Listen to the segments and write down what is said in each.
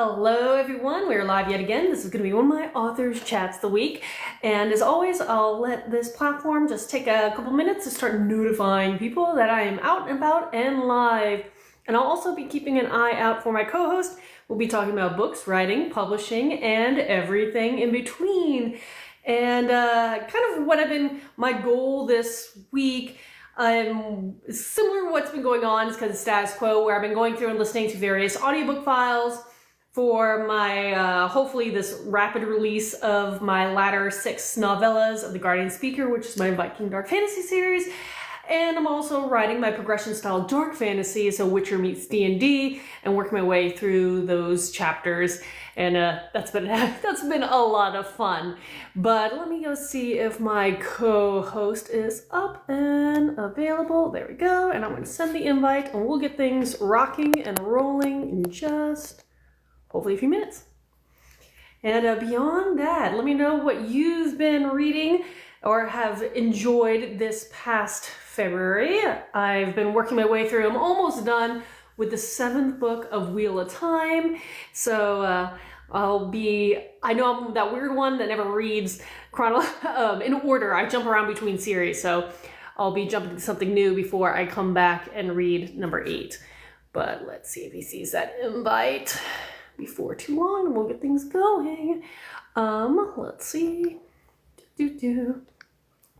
Hello everyone, we're live yet again. This is going to be one of my authors chats of the week. And as always, I'll let this platform just take a couple minutes to start notifying people that I am out and about and live. And I'll also be keeping an eye out for my co-host. We'll be talking about books, writing, publishing, and everything in between. And kind of my goal this week, similar to what's been going on, is because of status quo, where I've been going through and listening to various audiobook files for my, hopefully this rapid release of my latter 6 novellas of The Guardian Speaker, which is my Viking Dark Fantasy series. And I'm also writing my progression style dark fantasy, so Witcher meets D&D, and working my way through those chapters. And that's been a lot of fun. But let me go see if my co-host is up and available. There we go. And I'm going to send the invite, and we'll get things rocking and rolling in just hopefully a few minutes. And beyond that, let me know what you've been reading or have enjoyed this past February. I've been working my way through. I'm almost done with the 7th book of Wheel of Time. So I know I'm that weird one that never reads in order. I jump around between series. So I'll be jumping to something new before I come back and read number 8. But let's see if he sees that invite before too long, and we'll get things going. Let's see. But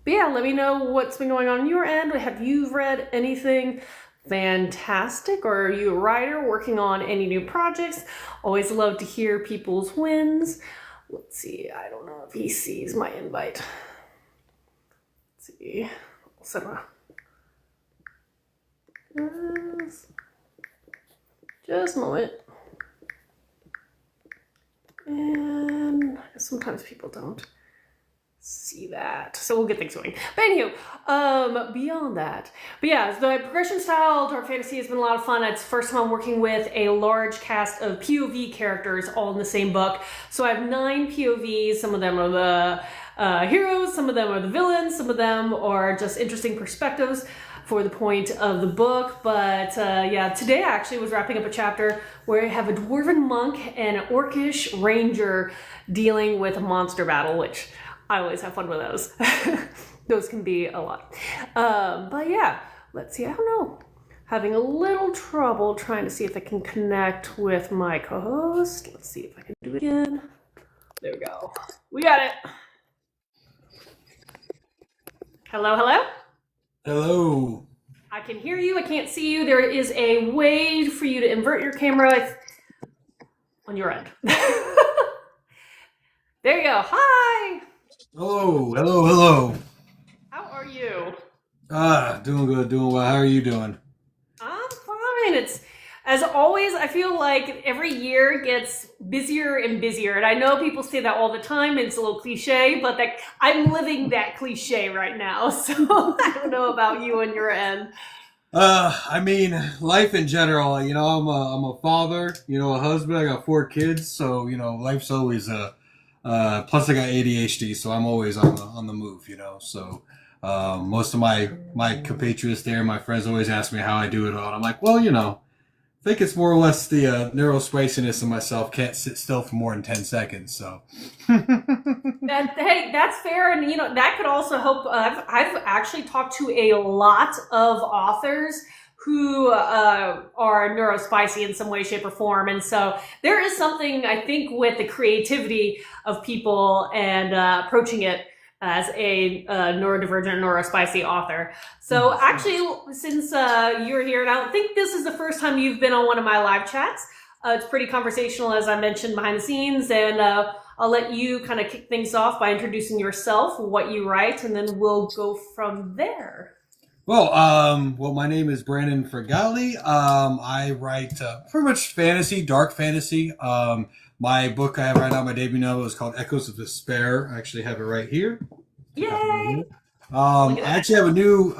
yeah, let me know what's been going on your end. Have you read anything fantastic, or are you a writer working on any new projects? Always love to hear people's wins. Let's see, I don't know if he sees my invite. Let's see. I'll set a just a moment. And sometimes people don't see that, so we'll get things going. But anywho, beyond that, but yeah, the progression style dark fantasy has been a lot of fun. It's the first time I'm working with a large cast of POV characters all in the same book. So I have 9 POVs. Some of them are the heroes, some of them are the villains, some of them are just interesting perspectives for the point of the book. But yeah, today I actually was wrapping up a chapter where I have a dwarven monk and an orcish ranger dealing with a monster battle, which I always have fun with those. Those can be a lot. But yeah, let's see. I don't know. Having a little trouble trying to see if I can connect with my co-host. Let's see if I can do it again. There we go. We got it. Hello, hello? Hello. I can hear you. I can't see you. There is a way for you to invert your camera on your end. There you go. Hi. Hello. How are you? Doing good, doing well. How are you doing? I'm fine. It's, as always, I feel like every year gets busier and busier. And I know people say that all the time. It's a little cliche, but I'm living that cliche right now. So I don't know about you and your end. I mean, life in general, I'm a father, a husband. I got 4 kids, so, life's always plus I got ADHD, so I'm always on the move, So most of my compatriots there, my friends always ask me how I do it all. And I'm like, well, I think it's more or less the neurospiciness of myself can't sit still for more than 10 seconds. So hey, that's fair, and that could also help. I've actually talked to a lot of authors who are neurospicy in some way, shape, or form, and so there is something, I think, with the creativity of people and approaching it as a neurodivergent, neurospicy author. So actually, since you're here, and I don't think this is the first time you've been on one of my live chats, it's pretty conversational, as I mentioned, behind the scenes, and I'll let you kind of kick things off by introducing yourself, what you write, and then we'll go from there. Well, my name is Brandon Fragale. I write pretty much fantasy, dark fantasy. My book I have right now, my debut novel, is called Echoes of Despair. I actually have it right here. Yay! I actually have a new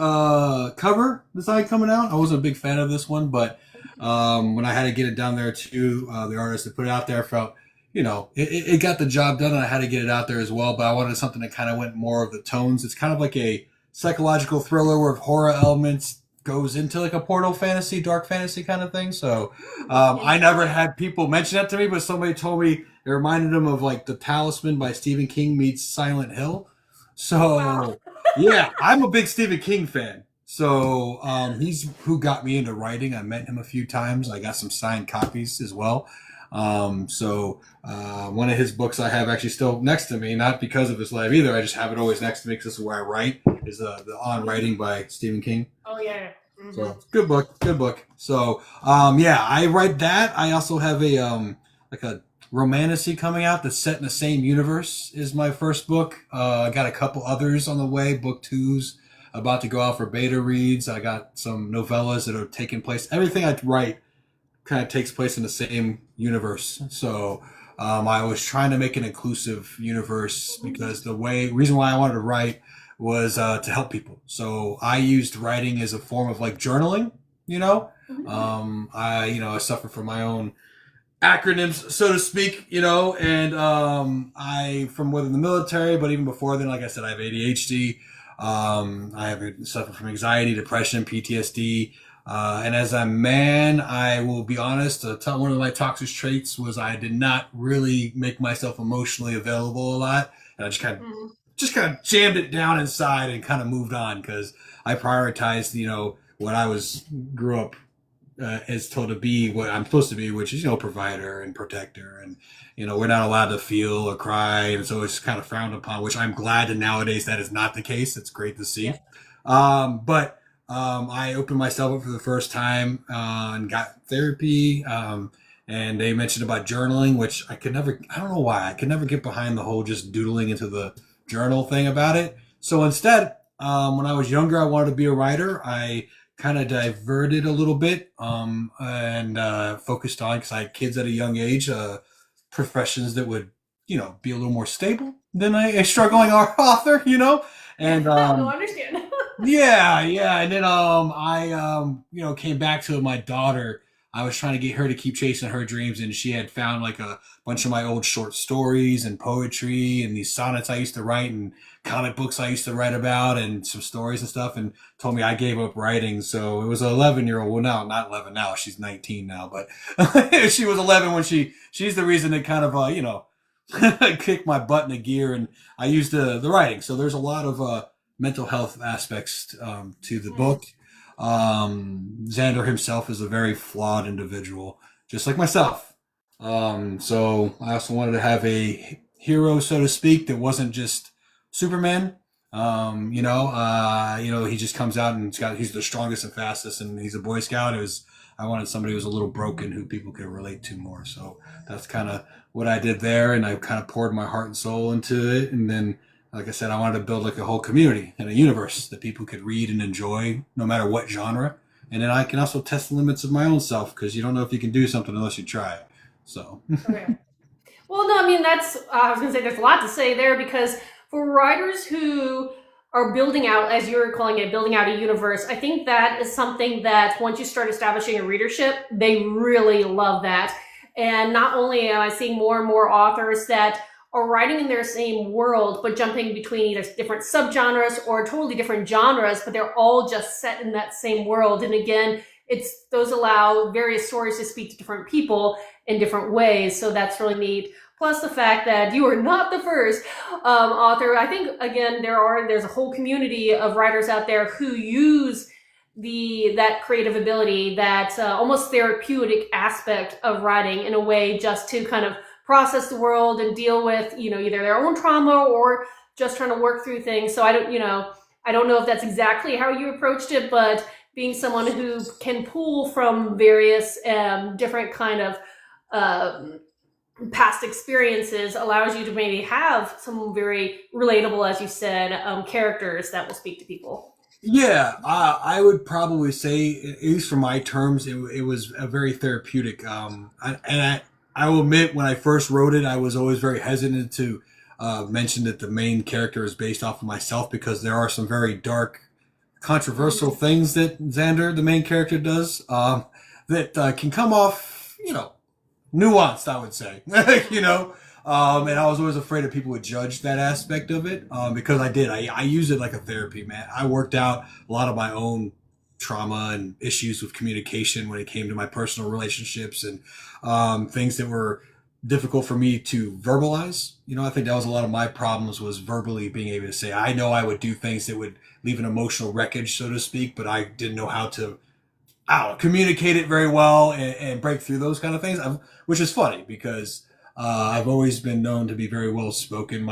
cover design coming out. I wasn't a big fan of this one, but when I had to get it down there to the artist that put it out there, I felt, it got the job done, and I had to get it out there as well. But I wanted something that kind of went more of the tones. It's kind of like a psychological thriller with horror elements, goes into like a portal fantasy, dark fantasy kind of thing. So I never Interesting. had people mention that to me, but somebody told me it reminded them of like The Talisman by Stephen King meets Silent Hill. Wow. So yeah, I'm a big Stephen King fan. So he's who got me into writing. I met him a few times. I got some signed copies as well. One of his books I have actually still next to me, not because of his life either. I just have it always next to me because this is where I write. Is the On Writing by Stephen King. Oh yeah. Hmm. So good book, good book. So yeah, I write that. I also have a like a romantasy coming out that's set in the same universe as my first book. I got a couple others on the way. Book two's about to go out for beta reads. I got some novellas that are taking place. Everything I write kind of takes place in the same universe. So I was trying to make an inclusive universe because the reason why I wanted to write was to help people. So I used writing as a form of like journaling. You know, I suffer from my own acronyms, so to speak. And I from within the military, but even before then, like I said, I have ADHD. I have suffered from anxiety, depression, PTSD. And as a man, I will be honest, one of my toxic traits was I did not really make myself emotionally available a lot. And I just kind of jammed it down inside and kind of moved on because I prioritized, what I grew up is told to be what I'm supposed to be, which is, provider and protector. And, we're not allowed to feel or cry. And so it's kind of frowned upon, which I'm glad that nowadays that is not the case. It's great to see. Yeah. But I opened myself up for the first time and got therapy. And they mentioned about journaling, which I don't know why, I could never get behind the whole just doodling into the journal thing about it. So instead, when I was younger, I wanted to be a writer. I kind of diverted a little bit and focused on, because I had kids at a young age, professions that would, be a little more stable than a struggling author, Yeah. and No, I understand. yeah, yeah. And then I came back to my daughter. I was trying to get her to keep chasing her dreams, and she had found like a bunch of my old short stories and poetry and these sonnets I used to write and comic books I used to write about and some stories and stuff, and told me I gave up writing. So it was an 11-year-old. Well, now not 11 now. She's 19 now, but she was 11 when she's the reason that kind of kicked my butt in the gear, and I used the writing. So there's a lot of mental health aspects to the book. Xander himself is a very flawed individual, just like myself. So I also wanted to have a hero, so to speak, that wasn't just Superman. He just comes out and he's the strongest and fastest, and he's a Boy Scout. I wanted somebody who was a little broken who people could relate to more. So that's kind of what I did there, and I kind of poured my heart and soul into it, and then like I said, I wanted to build like a whole community and a universe that people could read and enjoy no matter what genre. And then I can also test the limits of my own self because you don't know if you can do something unless you try it. So, Okay. Well, no, I mean, I was going to say there's a lot to say there because for writers who are building out, as you're calling it, building out a universe, I think that is something that once you start establishing a readership, they really love that. And not only am I seeing more and more authors that are writing in their same world, but jumping between either different subgenres or totally different genres, but they're all just set in that same world. And again, those allow various stories to speak to different people in different ways. So that's really neat. Plus the fact that you are not the first author. I think again there's a whole community of writers out there who use that creative ability, that almost therapeutic aspect of writing in a way just to kind of process the world and deal with either their own trauma or just trying to work through things. So I don't know if that's exactly how you approached it, but being someone who can pull from various different kind of past experiences allows you to maybe have some very relatable, as you said, characters that will speak to people. yeah, I would probably say, at least for my terms, it was a very therapeutic. I will admit, when I first wrote it, I was always very hesitant to mention that the main character is based off of myself because there are some very dark, controversial things that Xander, the main character, does that can come off, nuanced, I would say. And I was always afraid that people would judge that aspect of it because I use it like a therapy, man. I worked out a lot of my own trauma and issues with communication when it came to my personal relationships and things that were difficult for me to verbalize. I think that was a lot of my problems, was verbally being able to say, I know I would do things that would leave an emotional wreckage, so to speak, but I didn't know how to communicate it very well and break through those kind of things, which is funny because I've always been known to be very well spoken.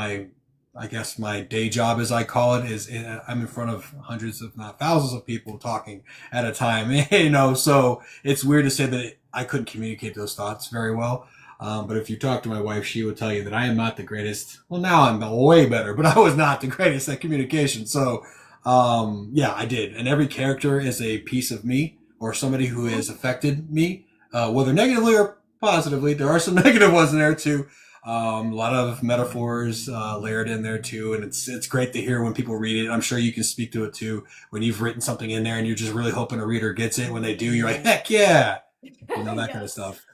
I guess my day job, as I call it, is I'm in front of hundreds, if not thousands, of people talking at a time. So it's weird to say that I couldn't communicate those thoughts very well. But if you talk to my wife, she would tell you that I am not the greatest. Well, now I'm way better, but I was not the greatest at communication. So, yeah, I did. And every character is a piece of me or somebody who has affected me, whether negatively or positively. There are some negative ones in there too. A lot of metaphors layered in there too, and it's great to hear when people read it. I'm sure you can speak to it too when you've written something in there and you're just really hoping a reader gets it. When they do, you're like, heck yeah, that kind of stuff.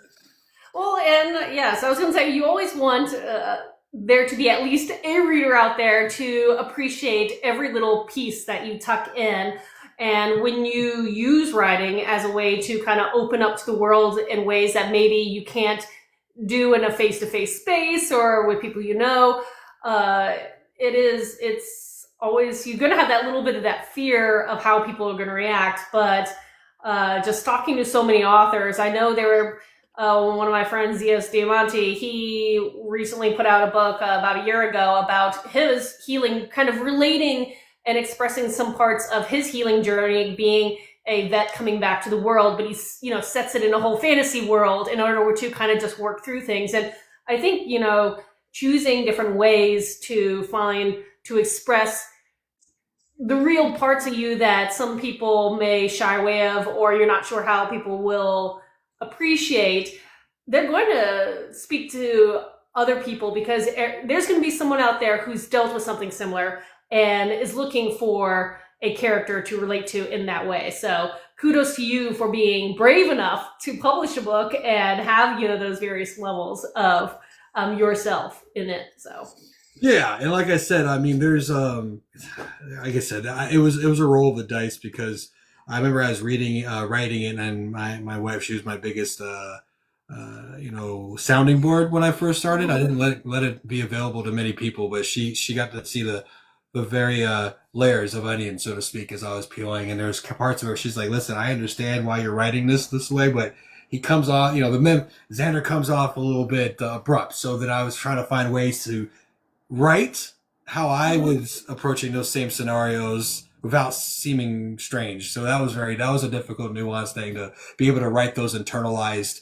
Well, and yes, I was going to say, you always want there to be at least a reader out there to appreciate every little piece that you tuck in. And when you use writing as a way to kind of open up to the world in ways that maybe you can't do in a face-to-face space or with people it's always, you're going to have that little bit of that fear of how people are going to react. But just talking to so many authors, I know there were one of my friends, Diaz Diamante, he recently put out a book about a year ago about his healing, kind of relating and expressing some parts of his healing journey, being a vet coming back to the world, but he's, sets it in a whole fantasy world in order to kind of just work through things. And I think, choosing different ways to express the real parts of you that some people may shy away of, or you're not sure how people will appreciate, they're going to speak to other people because there's going to be someone out there who's dealt with something similar and is looking for a character to relate to in that way. So kudos to you for being brave enough to publish a book and have, those various levels of yourself in it. So yeah, and like I said, I mean, there's like I said, it was a roll of the dice because I remember I was writing it, and my wife, she was my biggest sounding board when I first started. I didn't let it be available to many people, but she got to see the very layers of onion, so to speak, as I was peeling. And there's parts of her, she's like, listen, I understand why you're writing this way, but he comes off, Xander comes off a little bit abrupt. So that I was trying to find ways to write how I was approaching those same scenarios without seeming strange. So that was a difficult, nuanced thing to be able to write those internalized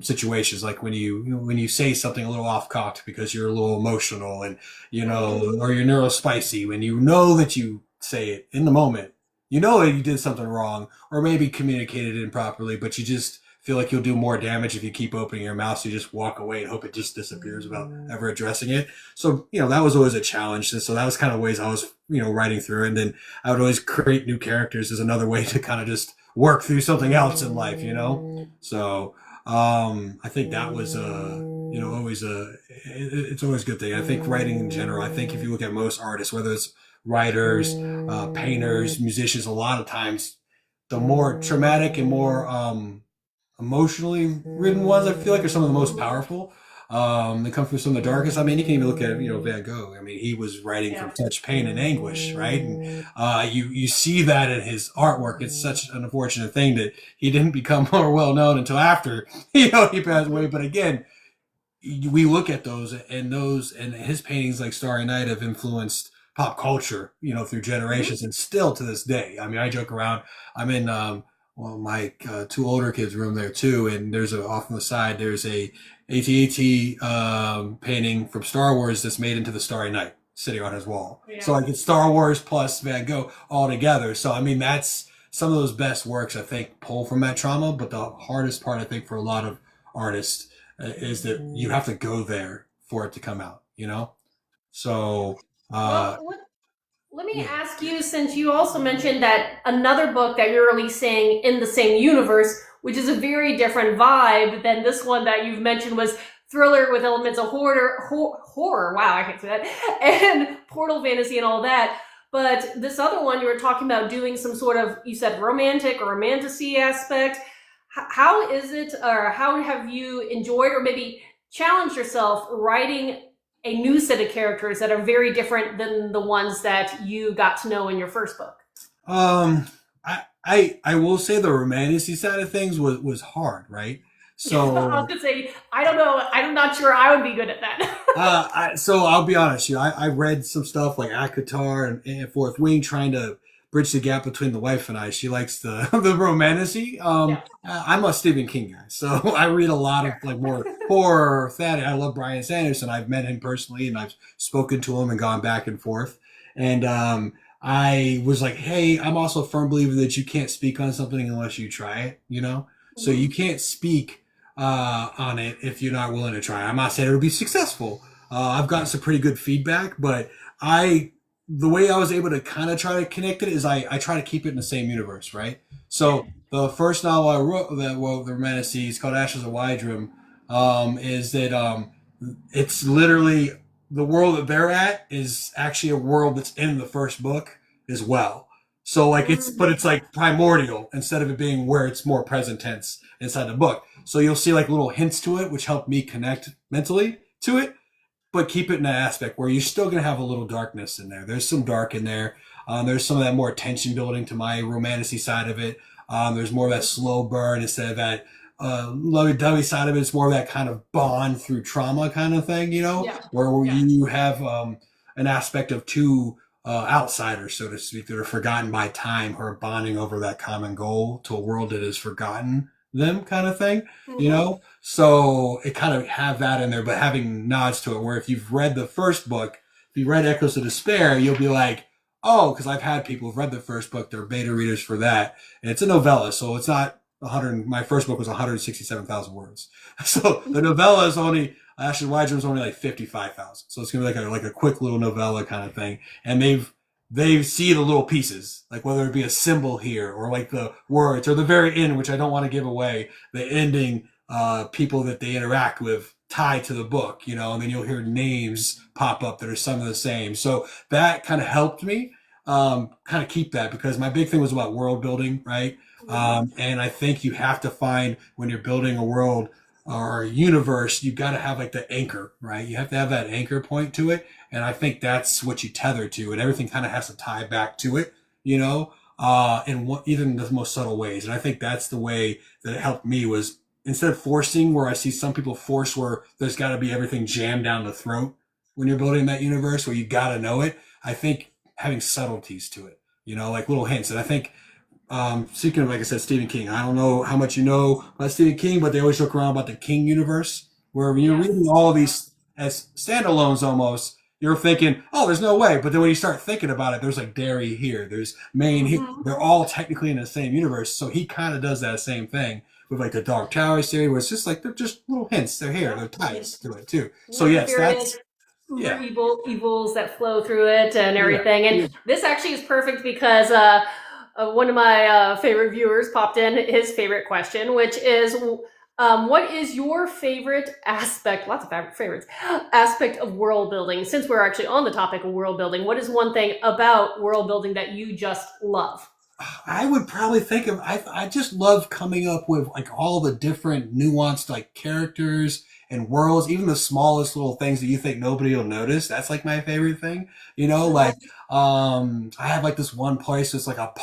situations, like when you say something a little off-cocked because you're a little emotional and or you're neurospicy, when you know that you say it in the moment, that you did something wrong or maybe communicated it improperly, but you just feel like you'll do more damage if you keep opening your mouth. So you just walk away and hope it just disappears without ever addressing it. So that was always a challenge. And so that was kind of ways I was writing through, and then I would always create new characters as another way to kind of just work through something else in life. So I think that was it's always a good thing. I think writing in general, I think if you look at most artists, whether it's writers, painters, musicians, a lot of times the more traumatic and more emotionally ridden ones, I feel like, are some of the most powerful. They come from some of the darkest. I mean, you can even look at Van Gogh. I mean, he was writing from such pain and anguish, right? And you see that in his artwork. It's such an unfortunate thing that he didn't become more well known until after he passed away. But again, we look at those and his paintings like Starry Night have influenced pop culture, through generations, and still to this day. I mean, I joke around. I'm in my two older kids' room there too, and there's off on the side there's a AT-AT painting from Star Wars that's made into the Starry Night sitting on his wall. Yeah. So like it's Star Wars plus Van Gogh all together. So I mean, that's some of those best works, I think, pull from that trauma. But the hardest part, I think, for a lot of artists is that you have to go there for it to come out. So let me ask you, since you also mentioned that another book that you're releasing in the same universe, which is a very different vibe than this one that you've mentioned, was thriller with elements of horror, wow, I can't say that, and portal fantasy and all that. But this other one, you were talking about doing some sort of, you said romantic or romantasy aspect. How is it, or how have you enjoyed or maybe challenged yourself writing a new set of characters that are very different than the ones that you got to know in your first book? Um, I will say the romantasy side of things was hard, right? I was So gonna say, I don't know, I'm not sure I would be good at that. so I'll be honest, I read some stuff like Akatar and Fourth Wing, trying to bridge the gap between the wife and I. She likes the the romantasy. Yeah, I'm a Stephen King guy, so I read a lot of sure. like more horror or fantasy. I love Bryan Sanderson. I've met him personally, and I've spoken to him and gone back and forth. And I was like, hey, I'm also a firm believer that you can't speak on something unless you try it. So you Mhm. can't speak on it if you're not willing to try. I'm not saying it'll be successful. I've gotten some pretty good feedback, but I the way I was able to kind of try to connect it is I try to keep it in the same universe, right? Yeah. So the first novel I wrote that well, the Romantasy, it's called Ashes of Wydrum, is that it's literally the world that they're at is actually a world that's in the first book as well. So like but Mhm. it's like primordial instead of it being where it's more present tense inside the book. So you'll see like little hints to it, which help me connect mentally to it, but keep it in that aspect where you're still going to have a little darkness in there. There's some dark in there. There's some of that more tension building to my romantasy side of it. There's more of that slow burn instead of that lovey-dovey side of it. It's more of that kind of bond through trauma kind of thing, Yeah. where Yeah. you have an aspect of two outsiders, so to speak, that are forgotten by time, who are bonding over that common goal to a world that has forgotten them, kind of thing. Hmm. So it kind of have that in there, but having nods to it. Where if you've read the first book, if you read Echoes of Despair, you'll be like, oh, because I've had people who've read the first book, they're beta readers for that. And it's a novella, so it's not 100. My first book was 167,000 words. So the novella is only Ashley Wydrum is only like 55,000. So it's gonna be like a quick little novella kind of thing. And they see the little pieces, like whether it be a symbol here or like the words or the very end, which I don't want to give away, the ending, people that they interact with tied to the book, and then you'll hear names pop up that are some of the same. So that kind of helped me kind of keep that, because my big thing was about world building, right? Hmm. And I think you have to find, when you're building a world or a universe, you got to have like the anchor, right? You have to have that anchor point to it. And I think that's what you tether to, and everything kind of has to tie back to it, even the most subtle ways. And I think that's the way that it helped me, was instead of forcing, where I see some people force, where there's got to be everything jammed down the throat when you're building that universe, where you got to know it. I think having subtleties to it, like little hints. And I think, speaking of, like I said, Stephen King, I don't know how much you know about Stephen King, but they always joke around about the King universe, where when you're reading Yes. all of Yeah. these as standalones almost, you're thinking, oh, there's no way. But then when you start thinking about it, there's like Derry here, there's Maine here. Hmm. They're all technically in the same universe. So he kind of does that same thing with like the Dark Tower series, where it's just like they're just little hints. They're here, Yeah. they're Yeah. ties to it too. So Yeah. yes, Various that's uber yeah, evils that flow through it and yeah, everything. And this actually is perfect because one of my favorite viewers popped in his favorite question, which is, what is your favorite aspect? Lots of favorites aspect of world building. Since we're actually on the topic of world building, what is one thing about world building that you just love? I would probably think of I just love coming up with like all the different nuanced like characters and worlds, even the smallest little things that you think nobody will notice. That's like my favorite thing. Like I have like this one place that's like a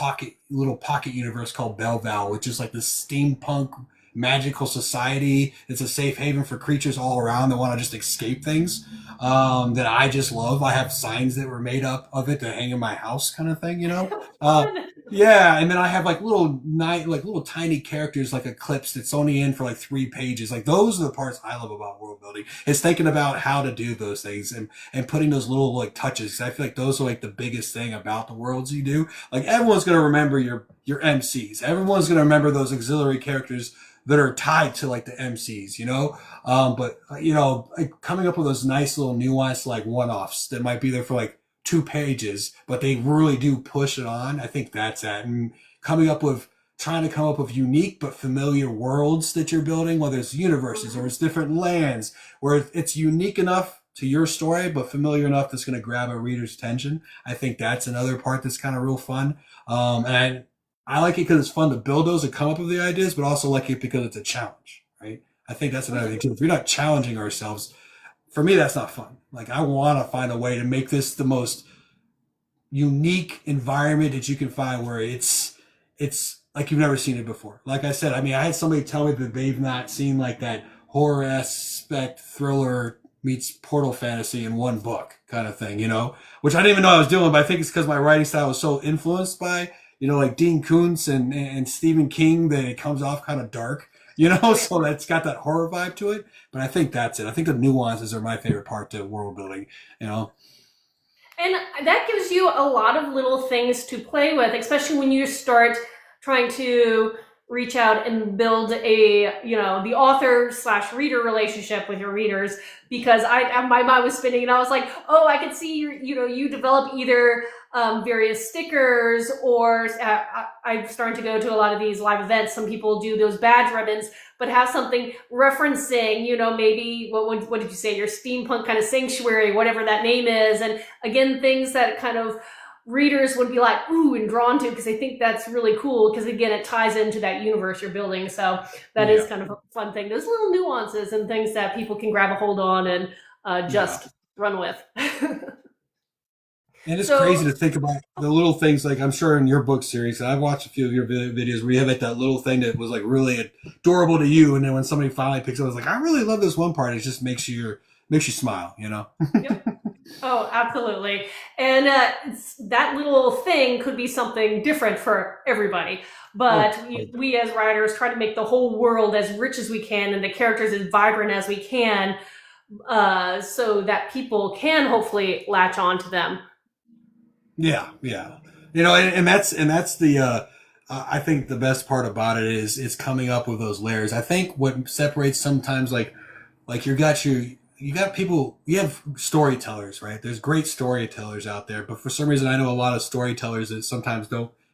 little pocket universe called Bellval, which is like this steampunk magical society. It's a safe haven for creatures all around that want to just escape things. That I just love. I have signs that were made up of it to hang in my house, kind of thing. Uh, Fun. yeah, and then I have like little tiny characters, like Eclipse, that's only in for like 3 pages. Like those are the parts I love about world building. Is thinking about how to do those things, and putting those little like touches. 'Cause I feel like those are like the biggest thing about the worlds you do. Like everyone's gonna remember your MCs. Everyone's gonna remember those auxiliary characters that are tied to like the MCs. But like coming up with those nice little nuanced like one-offs that might be there for like 2 pages, but they really do push it on. I think that's that. And trying to come up with unique but familiar worlds that you're building, whether it's universes or Mhm. it's different lands, where it's unique enough to your story, but familiar enough that's going to grab a reader's attention. I think that's another part that's kind of real fun. And I like it because it's fun to build those and come up with the ideas, but also like it because it's a challenge, right? I think that's another thing too. If you're not challenging ourselves, for me, that's not fun. Like I want to find a way to make this the most unique environment that you can find where it's like you've never seen it before. Like I said, I mean, I had somebody tell me that they've not seen like that horror aspect thriller meets portal fantasy in one book kind of thing, which I didn't even know I was doing, but I think it's because my writing style was so influenced by, like Dean Koontz and Stephen King that it comes off kind of dark, so that's got that horror vibe to it. But I think that's it. I think the nuances are my favorite part to world building. And that gives you a lot of little things to play with, especially when you start trying to reach out and build the author / reader relationship with your readers. Because my mind was spinning and I was like, oh, I could see you develop either various stickers or I'm starting to go to a lot of these live events. Some people do those badge ribbons, but have something referencing, maybe what did you say, your steampunk kind of sanctuary, whatever that name is. And again, things that kind of readers would be like, ooh, and drawn to, because I think that's really cool, because again, it ties into that universe you're building. So that is kind of a fun thing. Those little nuances and things that people can grab a hold on and just run with. And it's crazy to think about the little things, like I'm sure in your book series, I've watched a few of your videos where you have like that little thing that was like really adorable to you. And then when somebody finally picks it up, it's like, I really love this one part. It just makes you smile, Yep. Oh, absolutely. And that little thing could be something different for everybody. But we as writers try to make the whole world as rich as we can and the characters as vibrant as we can, so that people can hopefully latch on to them. Yeah. And that's the I think the best part about it is coming up with those layers. I think what separates sometimes like you got people, you have storytellers, right? There's great storytellers out there, but for some reason I know a lot of storytellers that sometimes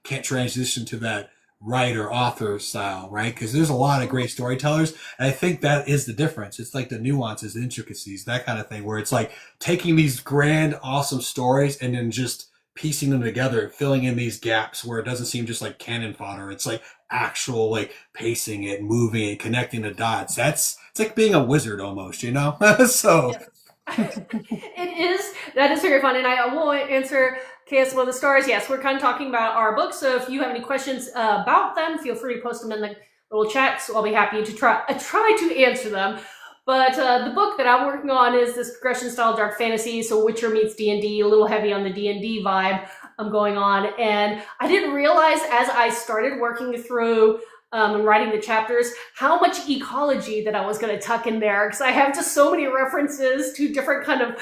can't transition to that writer author style, right? Because there's a lot of great storytellers, and I think that is the difference. It's like the nuances, the intricacies, that kind of thing, where it's like taking these grand, awesome stories and then just piecing them together, filling in these gaps where it doesn't seem just like cannon fodder. It's like actual like pacing it, moving it, connecting the dots. It's like being a wizard almost, So That is very fun. And I will answer KS Above the Stars. Yes, we're kind of talking about our books. So if you have any questions about them, feel free to post them in the little chat. So I'll be happy to try to answer them. But the book that I'm working on is this progression style dark fantasy. So Witcher meets D&D, a little heavy on the D&D vibe I'm going on. And I didn't realize as I started working through and writing the chapters, how much ecology that I was going to tuck in there, because I have just so many references to different kind of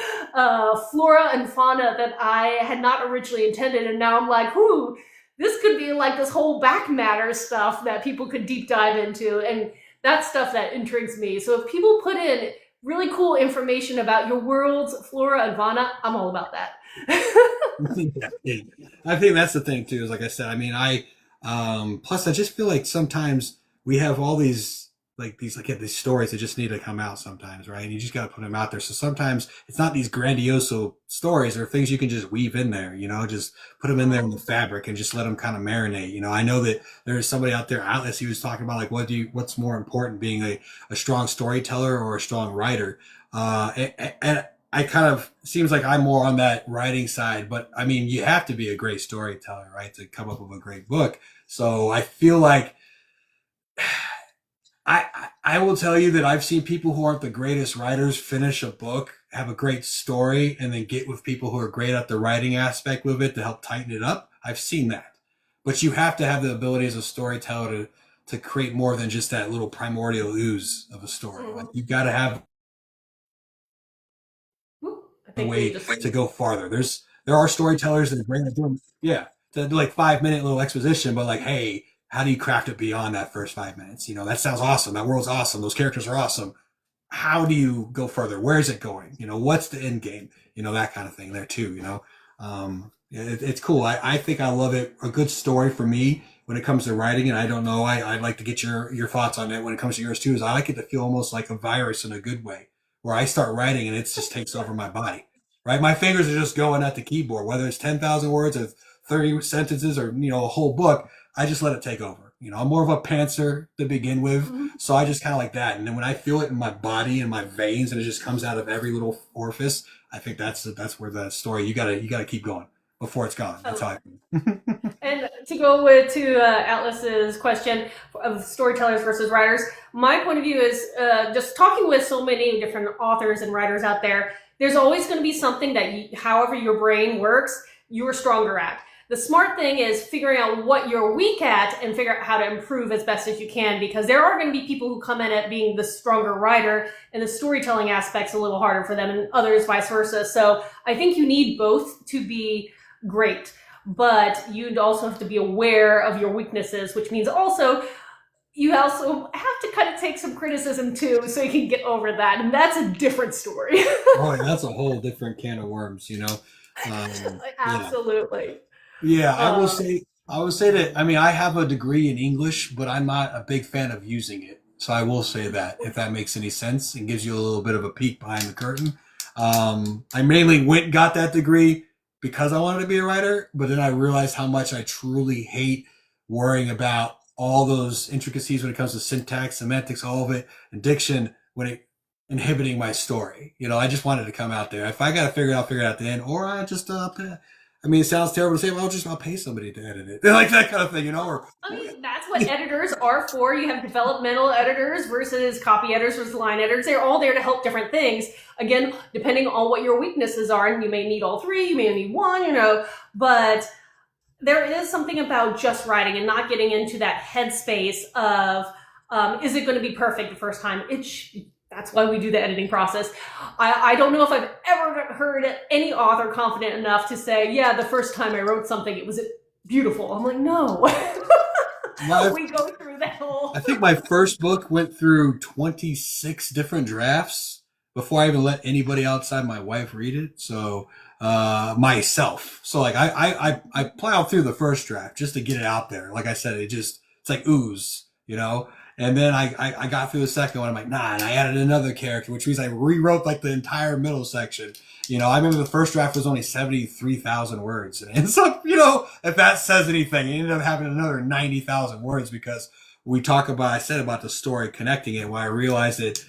flora and fauna that I had not originally intended, and now I'm like, ooh, this could be like this whole back matter stuff that people could deep dive into, and that's stuff that intrigues me. So if people put in really cool information about your world's flora and fauna, I'm all about that. I think that's the thing too, is like I said, I mean, plus I just feel like sometimes we have all these stories that just need to come out sometimes, right? And you just got to put them out there. So sometimes it's not these grandiose stories or things you can just weave in there, just put them in there in the fabric and just let them kind of marinate. I know that there's somebody out there, Atlas, he was talking about like, what's more important, being a strong storyteller or a strong writer? And I kind of seems like I'm more on that writing side, but I mean, you have to be a great storyteller, right, to come up with a great book. So I feel like I will tell you that I've seen people who aren't the greatest writers finish a book, have a great story, and then get with people who are great at the writing aspect with it to help tighten it up. I've seen that. But you have to have the ability as a storyteller to create more than just that little primordial ooze of a story. Like you've got to have a way to go farther. There are storytellers that are great at doing, to do like 5-minute little exposition, but like, hey, how do you craft it beyond that first 5 minutes? That sounds awesome. That world's awesome. Those characters are awesome. How do you go further? Where is it going? What's the end game? That kind of thing there too, it's cool. I think I love it. A good story for me when it comes to writing, and I don't know, I'd like to get your thoughts on it when it comes to yours too, is I like it to feel almost like a virus in a good way, where I start writing and it just takes over my body. Right, my fingers are just going at the keyboard, whether it's 10,000 words or 30 sentences or a whole book. I just let it take over. I'm more of a pantser to begin with, Mhm. so I just kind of like that. And then when I feel it in my body and my veins, and it just comes out of every little orifice, I think that's where the story you gotta keep going before it's gone. That's how I feel. And to go with to Atlas's question of storytellers versus writers, my point of view is just talking with so many different authors and writers out there. There's always going to be something that, however your brain works, you're stronger at. The smart thing is figuring out what you're weak at and figure out how to improve as best as you can, because there are going to be people who come in at being the stronger writer and the storytelling aspect's a little harder for them, and others vice versa. So I think you need both to be great, but you'd also have to be aware of your weaknesses, which means also you also have to kind of take some criticism too, so you can get over that, and that's a different story. Oh, yeah, that's a whole different can of worms. Yeah. Absolutely. Yeah, I will Um, say I would say that, I mean, I have a degree in English, but I'm not a big fan of using it. So I will say that, if that makes any sense and gives you a little bit of a peek behind the curtain. I mainly went and got that degree because I wanted to be a writer, but then I realized how much I truly hate worrying about all those intricacies when it comes to syntax, semantics, all of it, and diction when it inhibiting my story. I just wanted to come out there. If I got to figure it out, figure it out at the end, or I just I mean, it sounds terrible to say, well, I'll pay somebody to edit it. Like that kind of thing, I mean, that's what editors are for. You have developmental editors versus copy editors versus line editors. They're all there to help different things. Again, depending on what your weaknesses are, and you may need all three, you may need one, but there is something about just writing and not getting into that headspace of, is it going to be perfect the first time? That's why we do the editing process. I don't know if I've ever heard any author confident enough to say, yeah, the first time I wrote something, it was beautiful. I'm like, no. my, We go through that whole. I think my first book went through 26 different drafts before I even let anybody outside my wife read it. So, myself. So like I plowed through the first draft just to get it out there. Like I said, it's like ooze. And then I got through the second one. I'm like, nah, and I added another character, which means I rewrote like the entire middle section. I remember the first draft was only 73,000 words. And so, if that says anything, it ended up having another 90,000 words because I said about the story connecting it, when I realized it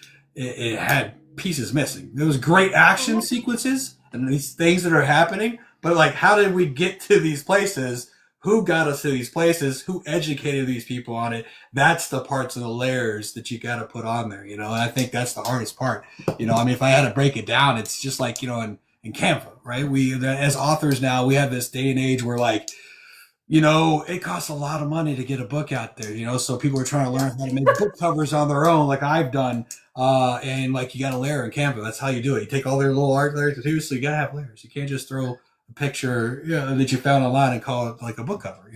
had pieces missing. There was great action sequences and these things that are happening, but like, how did we get to these places? Who got us to these places? Who educated these people on it? That's the parts of the layers that you got to put on there, and I think that's the hardest part. I mean, if I had to break it down, it's just like, in Canva, right? As authors now, we have this day and age where like, it costs a lot of money to get a book out there, so people are trying to learn how to make book covers on their own, like I've done. And like, you got to layer in Canva. That's how you do it. You take all their little art layers too, so you got to have layers. You can't just throw a picture that you found online and call it like a book cover.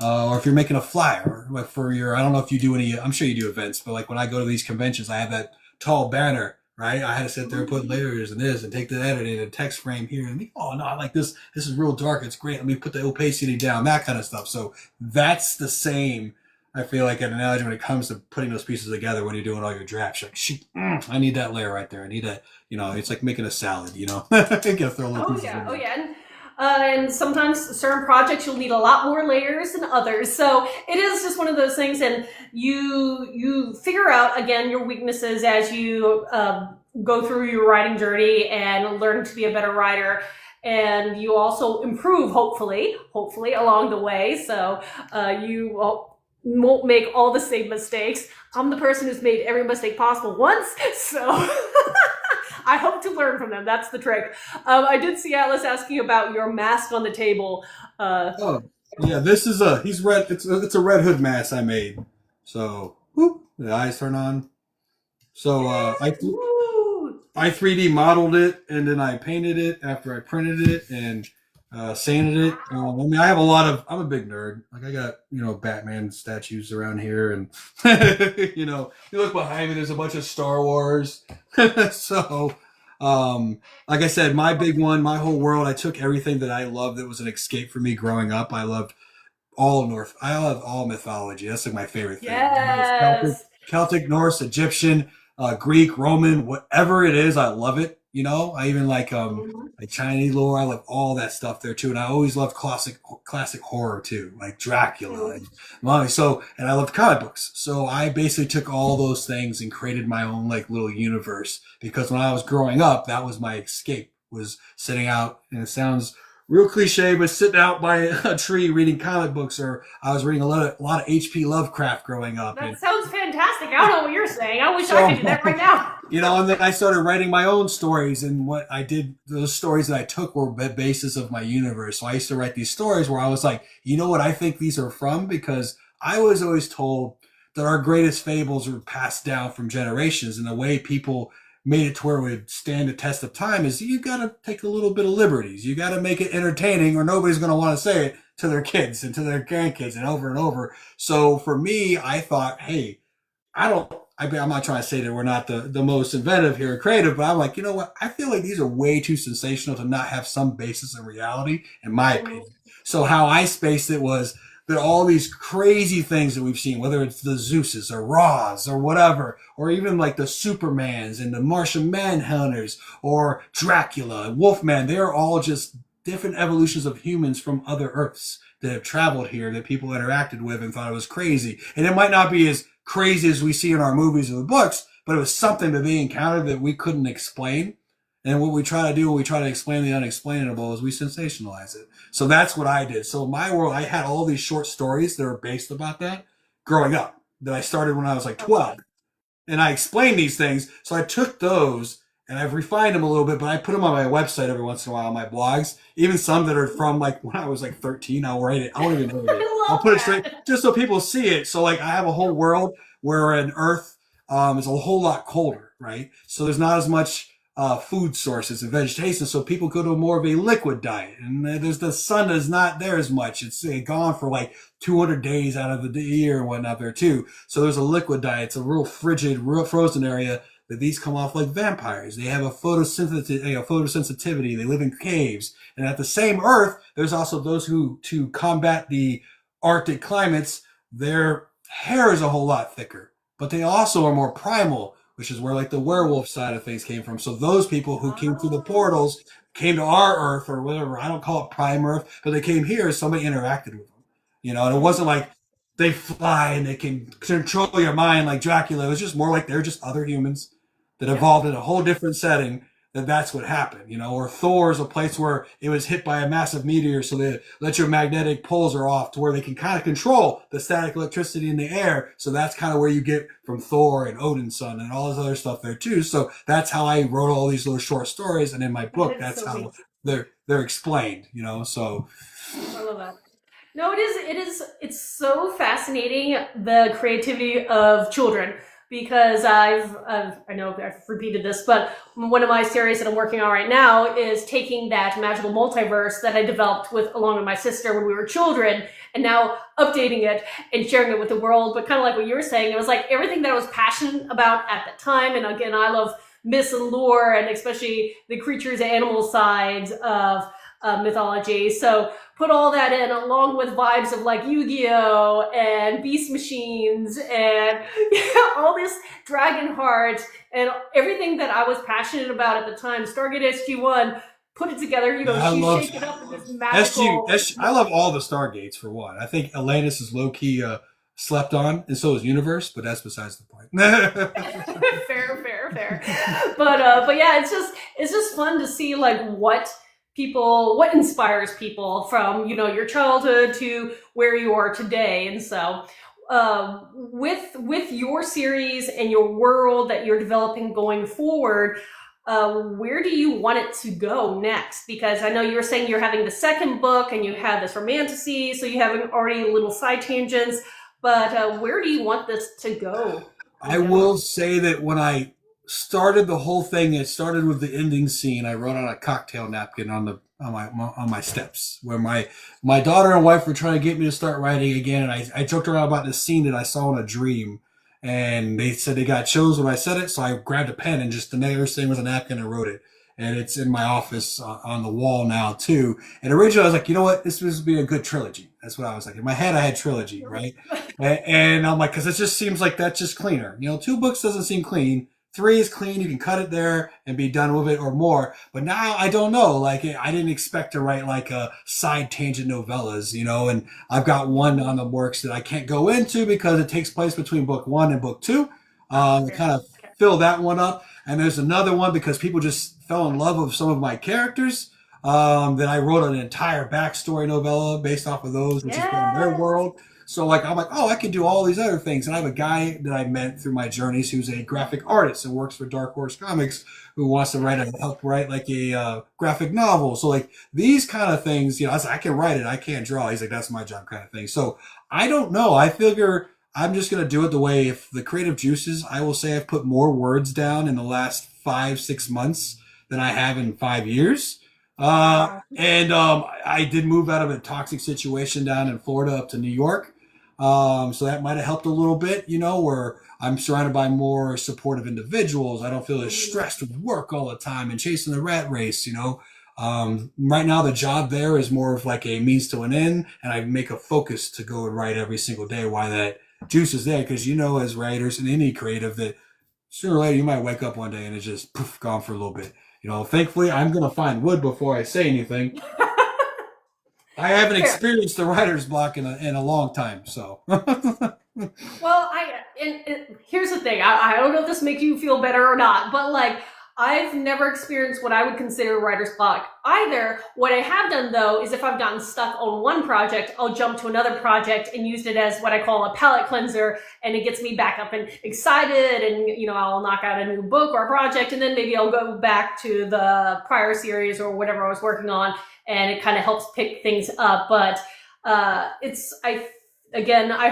Or if you're making a flyer, or like for I don't know if you do any, I'm sure you do events, but like when I go to these conventions, I have that tall banner, right? I had to sit there and put layers and this and take the editing and text frame here and oh no, I like this. This is real dark. It's great. Let me put the opacity down, that kind of stuff. So that's the same. I feel like an analogy when it comes to putting those pieces together when you're doing all your drafts. You're like, shoot, I need that layer right there. I need that. It's like making a salad. You gotta throw little pieces in Oh there. yeah. And sometimes certain projects you'll need a lot more layers than others. So it is just one of those things, and you figure out again your weaknesses as you go through your writing journey and learn to be a better writer. And you also improve, hopefully along the way. So you won't make all the same mistakes. I'm the person who's made every mistake possible once, so. I hope to learn from them. That's the trick. I did see Atlas asking about your mask on the table. Oh, yeah. This is he's red. It's a Red Hood mask I made. So, whoop, the eyes turn on. So, Woo! I 3D modeled it and then I painted it after I printed it and sanded it. I mean, I'm a big nerd. Like I got, Batman statues around here and, you look behind me, there's a bunch of Star Wars. So, like I said, my big one, my whole world, I took everything that I loved that was an escape for me growing up. I love all mythology. That's like my favorite thing. Yes. Celtic, Norse, Egyptian, Greek, Roman, whatever it is, I love it. I even Mhm. like Chinese lore. I love all that stuff there too, and I always love classic horror too, like Dracula Mhm. and Mummy. So, and I loved comic books. So I basically took all those things and created my own like little universe because when I was growing up, that was my escape. Was sitting out, and it sounds real cliche, but sitting out by a tree reading comic books, or I was reading a lot of H.P. Lovecraft growing up, That and sounds fantastic. I don't know what you're saying. I wish I could do that right so now. and then I started writing my own stories, and what I did, those stories that I took were the basis of my universe. So I used to write these stories where I was like, you know what I think these are from? Because I was always told that our greatest fables were passed down from generations, and the way people made it to where it would stand the test of time is you got to take a little bit of liberties. You got to make it entertaining, or nobody's going to want to say it to their kids and to their grandkids and over and over. So for me, I thought, hey, I'm not trying to say that we're not the most inventive here or creative, but I'm like, you know what? I feel like these are way too sensational to not have some basis in reality, in my Mhm. opinion. So how I spaced it was that all these crazy things that we've seen, whether it's the Zeuses or Raws or whatever, or even like the Supermans and the Martian Manhunters or Dracula and Wolfman, they're all just different evolutions of humans from other Earths that have traveled here that people interacted with and thought it was crazy. And it might not be as crazy as we see in our movies or the books, but it was something that they encountered that we couldn't explain. And what we try to do when we try to explain the unexplainable is we sensationalize it. So that's what I did. So in my world, I had all these short stories that were based about that growing up that I started when I was like I love 12, and I explained these things. So I took those and I've refined them a little bit, but I put them on my website every once in a while on my blogs. Even some that are from like when I was like 13, I'll write it. I won't even that. edit it. I I'll love put it straight that. just so people see it. So like I have a whole world where an Earth is a whole lot colder, right? So there's not as much food sources and vegetation, so people go to more of a liquid diet, and there's the sun is not there as much. It's gone for like 200 days out of the year and whatnot there too. So there's a liquid diet. It's a real frigid, real frozen area that these come off like vampires. They have a photosensitivity. They live in caves, and at the same Earth, there's also those who to combat the Arctic climates. Their hair is a whole lot thicker, but they also are more primal, which is where like the werewolf side of things came from. So those people who came through the Oh. portals came to our Earth or whatever. I don't call it Prime Earth, but they came here. Somebody interacted with them, and it wasn't like they fly and they can control your mind like Dracula. It was just more like they're just other humans that Yeah. evolved in a whole different setting. That's what happened, or Thor's a place where it was hit by a massive meteor, so the electromagnetic poles are off to where they can kind of control the static electricity in the air. So that's kind of where you get from Thor and Odin's son and all this other stuff there too. So that's how I wrote all these little short stories, and in my That book, is that's so how neat. they're explained. So I love that. No, it is. It is. It's so fascinating the creativity of children because I know I've repeated this, but one of my series that I'm working on right now is taking that magical multiverse that I developed with along with my sister when we were children, and now updating it and sharing it with the world. But kind of like what you were saying, it was like everything that I was passionate about at the time. And again, I love myths and lore, and especially the creatures and animal sides of mythology. So put all that in along with vibes of like Yu-Gi-Oh and Beast Machines and all this Dragon Heart and everything that I was passionate about at the time. Stargate SG-1, put it together, I you love shake it up in this SG, magical. SG. I love all the Stargates for one. I think Atlantis is low key slept on, and so is Universe, but that's besides the point. Fair. But yeah, it's just fun to see like what inspires people from your childhood to where you are today. And so with your series and your world that you're developing going forward, where do you want it to go next? Because I know you were saying you're having the second book and you have this romantasy, so you have already little side tangents. But where do you want this to go I in general? will say that when I started the whole thing, it started with the ending scene. I wrote on a cocktail napkin on my steps, where my daughter and wife were trying to get me to start writing again, and I joked around about this scene that I saw in a dream, and they said they got chills when I said it, so I grabbed a pen and just the nearest thing was a napkin and wrote it. And it's in my office on the wall now too. And originally I was like, you know what, this would be a good trilogy. That's what I was like. In my head, I had trilogy, right? And I'm like, because it just seems like that's just cleaner. Two books doesn't seem clean. 3 is clean. You can cut it there and be done with it or more. But now I don't know. Like I didn't expect to write like a side tangent novellas, and I've got one on the works that I can't go into because it takes place between book 1 and book 2. To kind of fill that one up. And there's another one because people just fell in love with some of my characters. That I wrote an entire backstory novella based off of those, which is from their world. So like I'm like, oh, I can do all these other things. And I have a guy that I met through my journeys who's a graphic artist and works for Dark Horse Comics who wants to help write like a graphic novel. So like these kind of things, I was like, I can write it, I can't draw. He's like, that's my job kind of thing. So I don't know. I figure I'm just going to do it the way, if the creative juices, I will say I've put more words down in the last 5-6 months than I have in 5 years. I did move out of a toxic situation down in Florida up to New York. So that might have helped a little bit, where I'm surrounded by more supportive individuals. I don't feel as stressed with work all the time and chasing the rat race, Right now the job there is more of like a means to an end, and I make a focus to go and write every single day while that juice is there. Because, as writers and any creative, that sooner or later you might wake up one day and it's just poof, gone for a little bit. Thankfully, I'm going to find wood before I say anything. I haven't experienced the writer's block in a long time, so. Well, here's the thing. I don't know if this makes you feel better or not, but like, I've never experienced what I would consider writer's block either. What I have done, though, is if I've gotten stuck on one project, I'll jump to another project and use it as what I call a palate cleanser, and it gets me back up and excited, and, I'll knock out a new book or a project, and then maybe I'll go back to the prior series or whatever I was working on, and it kind of helps pick things up. But I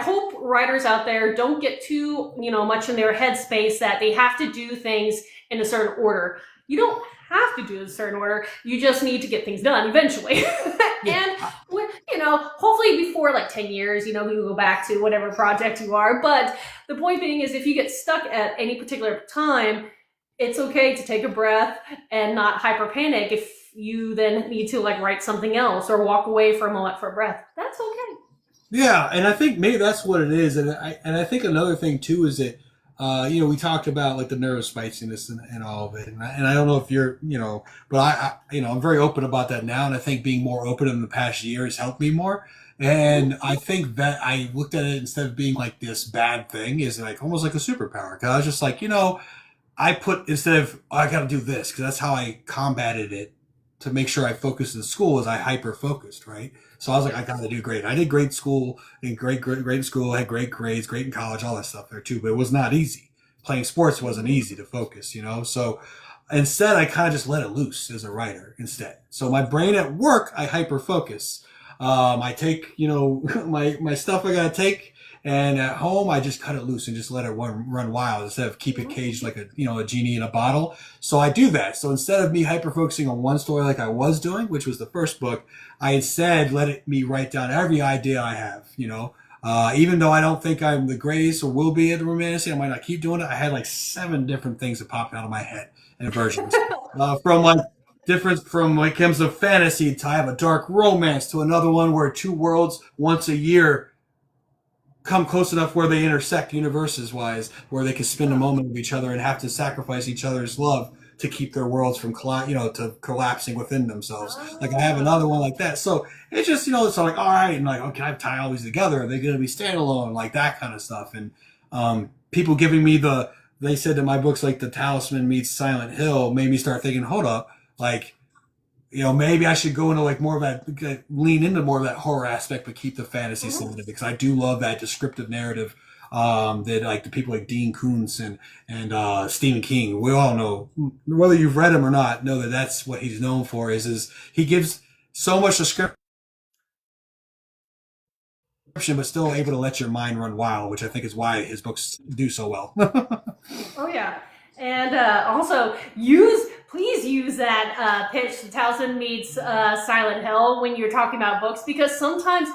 hope writers out there don't get too, much in their headspace that they have to do things in a certain order. You don't have to do a certain order. You just need to get things done eventually. And, hopefully before like 10 years, you go back to whatever project you are. But the point being is, if you get stuck at any particular time, it's okay to take a breath and not hyper panic. If you then need to like write something else or walk away for a moment for a breath, that's okay. Yeah, and I think maybe that's what it is. And I think another thing too is that, we talked about like the neurospiciness and all of it. And I don't know if you're, but I'm very open about that now. And I think being more open in the past year has helped me more. And I think that I looked at it, instead of being like this bad thing, is like almost like a superpower. Cause I was just like, instead of, I got to do this, because that's how I combated it to make sure I focused in school, is I hyper focused, right? So I was like, I got to do great. I did great school, great in school, I had great grades, great in college, all that stuff there too. But it was not easy. Playing sports wasn't easy to focus, So instead, I kind of just let it loose as a writer instead. So my brain at work, I hyper focus. I take, my stuff I got to take. And at home, I just cut it loose and just let it run wild instead of keep it caged like a genie in a bottle. So I do that. So instead of me hyper focusing on one story like I was doing, which was the first book, I instead let me write down every idea I have, even though I don't think I'm the greatest or will be at the romantasy, I might not keep doing it. I had like 7 different things that popped out of my head in versions, from like comes of fantasy to I have a dark romance to another one where 2 worlds once a year come close enough where they intersect universes wise, where they can spend a moment with each other and have to sacrifice each other's love to keep their worlds from collapsing within themselves. Like I have another one like that. So it's just, it's like, all right. And like, okay, I tie all these together. Are they going to be standalone? Like that kind of stuff. And, people giving me they said that my books like The Talisman meets Silent Hill made me start thinking, hold up, like, maybe I should go into like more of that, lean into more of that horror aspect, but keep the fantasy side of it, because I do love that descriptive narrative that like the people like Dean Koontz and Stephen King, we all know, whether you've read him or not, know that that's what he's known for. Is he gives so much description, but still able to let your mind run wild, which I think is why his books do so well. Oh yeah, and also please use that pitch, The Talisman meets Silent Hill, when you're talking about books, because sometimes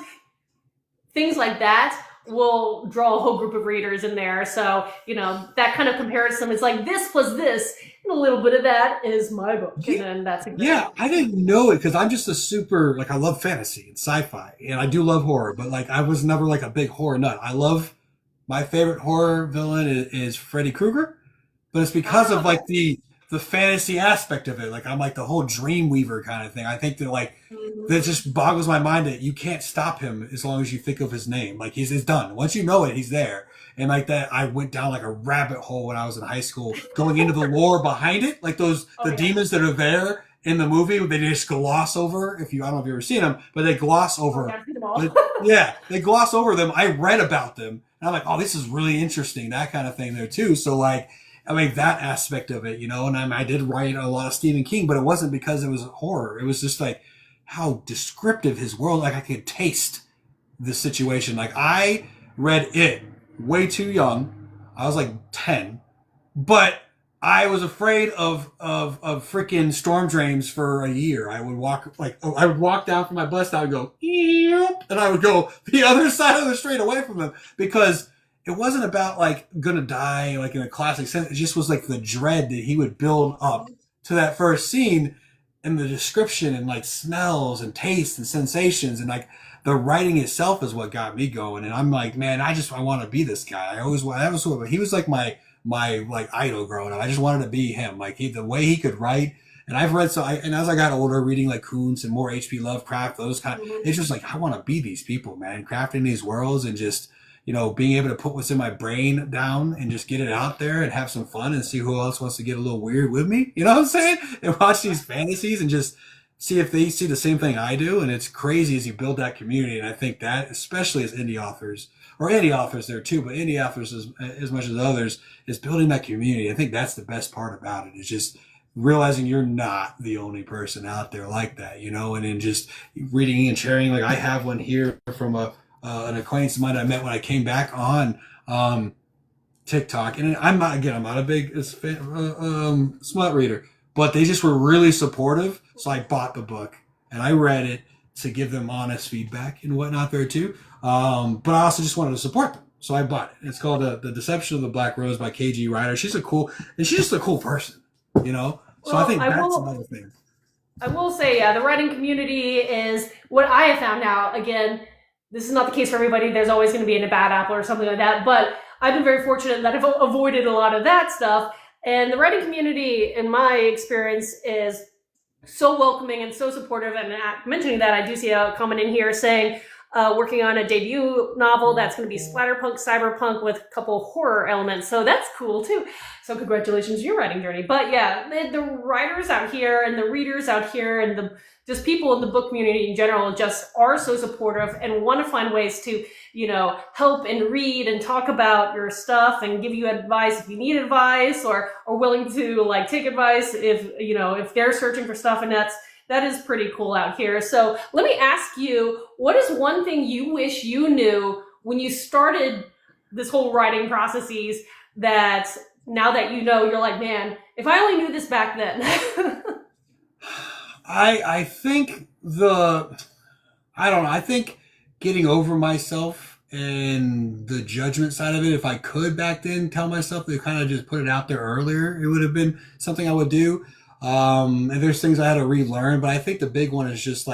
things like that will draw a whole group of readers in there. So, that kind of comparison is like, this plus this, and a little bit of that is my book. And then that's exactly. Yeah, I didn't know it, because I'm just a super, like, I love fantasy and sci-fi, and I do love horror, but like, I was never like a big horror nut. My favorite horror villain is Freddy Krueger. but it's because of like the fantasy aspect of it. Like I'm like the whole dream weaver kind of thing. I think that like that Mhm. just boggles my mind that you can't stop him as long as you think of his name. Like he's done. Once you know it, he's there. And like that, I went down like a rabbit hole when I was in high school, going into the lore behind it, like those Oh the yeah. demons that are there in the movie. They just gloss over. If you, I don't know if you've ever seen them, but they gloss Oh, over. gotta see them all. But yeah, they gloss over them. I read about them, and I'm like, oh, this is really interesting. That kind of thing there too. So like, I mean, that aspect of it, you know. And I did write a lot of Stephen King, but it wasn't because it was horror. It was just like how descriptive his world. Like I could taste the situation. Like I read it way too young. I was like 10, but I was afraid of freaking storm drains for a year. I would walk like I would walk down from my bus and I would go "Eep," and I would go the other side of the street away from them because it wasn't about like gonna die like in a classic sense. It just was like the dread that he would build up to that first scene and the description and like smells and tastes and sensations and like the writing itself is what got me going. And I'm like, man, I want to be this guy. I always that was he was like my like idol growing up. I just wanted to be him. Like the way he could write. And I've read and as I got older, reading like Kuntz and more H.P. Lovecraft, those kind. Mhm. It's just like I want to be these people, man. Crafting these worlds and just being able to put what's in my brain down and just get it out there and have some fun and see who else wants to get a little weird with me. You know what I'm saying? And watch these fantasies and just see if they see the same thing I do. And it's crazy as you build that community. And I think that, especially as indie authors, or indie authors there too, but indie authors as much as others, is building that community. I think that's the best part about it. Is just realizing you're not the only person out there like that, and then just reading and sharing. Like I have one here from an acquaintance of mine I met when I came back on TikTok, and I'm not a big smut reader, but they just were really supportive. So I bought the book and I read it to give them honest feedback and whatnot there too. But I also just wanted to support them. So I bought it. It's called The Deception of the Black Rose by KG Ryder. She's just a cool person, So I Well, think that's another thing. I will say, yeah, the writing community is what I have found out. Again, this is not the case for everybody. There's always going to be a bad apple or something like that. But I've been very fortunate that I've avoided a lot of that stuff. And the writing community, in my experience, is so welcoming and so supportive. And mentioning that, I do see a comment in here saying, working on a debut novel that's going to be splatterpunk, cyberpunk with a couple horror elements. So that's cool too. So congratulations to your writing journey. But yeah, the writers out here and the readers out here and the just people in the book community in general just are so supportive and want to find ways to, help and read and talk about your stuff and give you advice if you need advice or willing to like take advice if they're searching for stuff. And that is pretty cool out here. So let me ask you, what is one thing you wish you knew when you started this whole writing processes that now that you're like, man, if I only knew this back then? I think I don't know. I think getting over myself and the judgment side of it, if I could back then tell myself to kind of just put it out there earlier, it would have been something I would do. And there's things I had to relearn, but I think the big one is just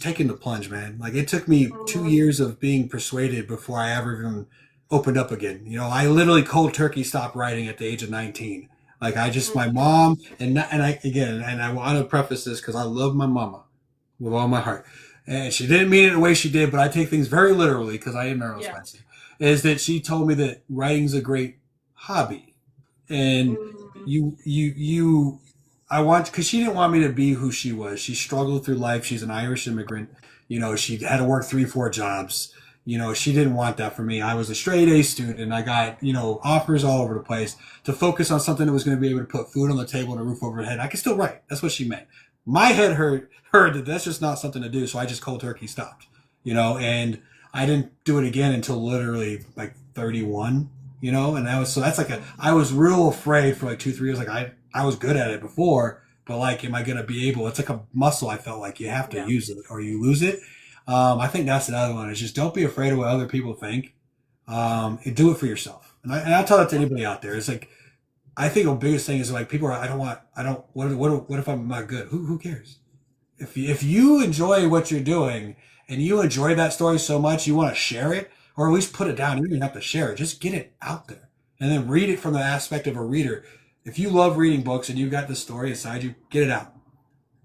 taking the plunge, man. Like it took me 2 years of being persuaded before I ever even opened up again. I literally cold turkey stopped writing at the age of 19. Like my mom, and I want to preface this because I love my mama with all my heart. And she didn't mean it the way she did, but I take things very literally because I am neurospicy. Yeah. Is that she told me that writing's a great hobby. And because she didn't want me to be who she was. She struggled through life. She's an Irish immigrant. She had to work 3-4 jobs. She didn't want that for me. I was a straight A student and I got, offers all over the place to focus on something that was going to be able to put food on the table and a roof over her head. I could still write. That's what she meant. My head heard that that's just not something to do. So I just cold turkey stopped, and I didn't do it again until literally like 31, and I was real afraid for like 2-3 years. Like I was good at it before, but like, am I going to be able, it's like a muscle. I felt like you have to use it or you lose it. I think that's another one is just don't be afraid of what other people think. And do it for yourself. And I tell that to anybody out there. It's like, I think the biggest thing is like people are, what if I'm not good? Who cares? If you enjoy what you're doing and you enjoy that story so much, you want to share it or at least put it down. You don't even have to share it. Just get it out there. and then read it from the aspect of a reader. If you love reading books and you've got the story inside you, get it out,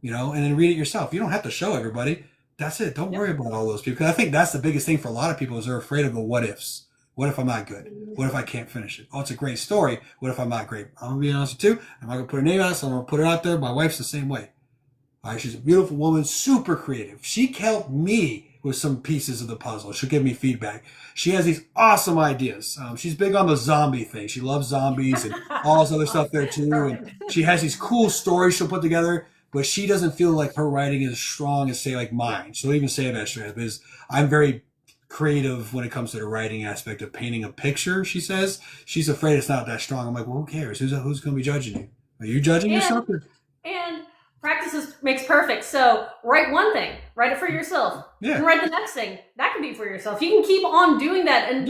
and then read it yourself. You don't have to show everybody. That's it. Don't worry about all those people. Because I think that's the biggest thing for a lot of people is they're afraid of the what ifs. What if I'm not good? What if I can't finish it? Oh, it's a great story. What if I'm not great? I'm going to be honest with you. I'm not going to put a name out, so I'm going to put it out there. My wife's the same way. All right, she's a beautiful woman, super creative. She helped me with some pieces of the puzzle. She'll give me feedback. She has these awesome ideas. She's big on the zombie thing. She loves zombies and all this other stuff there too. And she has these cool stories she'll put together, but she doesn't feel like her writing is as strong as, say, like mine. She'll even say that straight up, because I'm very creative when it comes to the writing aspect of painting a picture, she says. She's afraid it's not that strong. I'm like, well, who cares? Who's going to be judging you? Are you judging yourself? And practice makes perfect. So write one thing, write it for yourself, and write the next thing. That can be for yourself. You can keep on doing that, and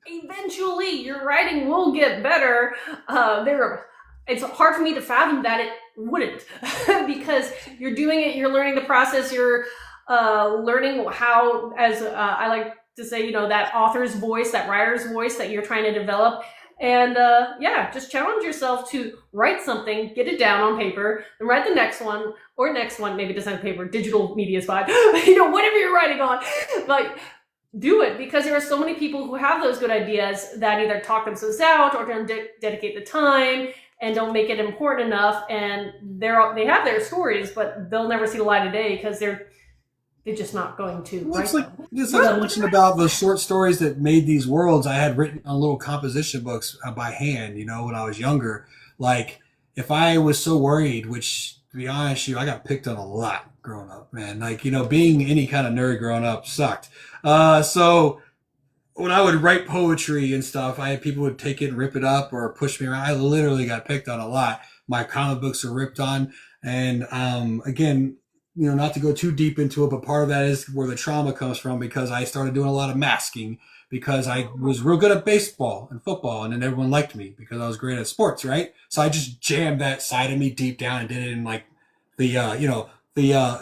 eventually your writing will get better. It's hard for me to fathom that it wouldn't, because you're doing it, you're learning the process, you're learning how, as I like to say, that author's voice, that writer's voice that you're trying to develop. And just challenge yourself to write something, get it down on paper, then write the next one, maybe it doesn't have paper, digital media is fine, whatever you're writing on, but do it, because there are so many people who have those good ideas that either talk themselves out or don't dedicate the time and don't make it important enough, and they have their stories, but they'll never see the light of day because they're just not going to. Looks like I mentioned about the short stories that made these worlds. I had written on little composition books by hand, when I was younger. Like, if I was so worried, which, to be honest with you, I got picked on a lot growing up, man. Like, being any kind of nerd growing up sucked. So when I would write poetry and stuff, I had people would take it and rip it up or push me around. I literally got picked on a lot. My comic books were ripped on. And again, not to go too deep into it, but part of that is where the trauma comes from, because I started doing a lot of masking because I was real good at baseball and football, and then everyone liked me because I was great at sports, right? So I just jammed that side of me deep down and did it in like the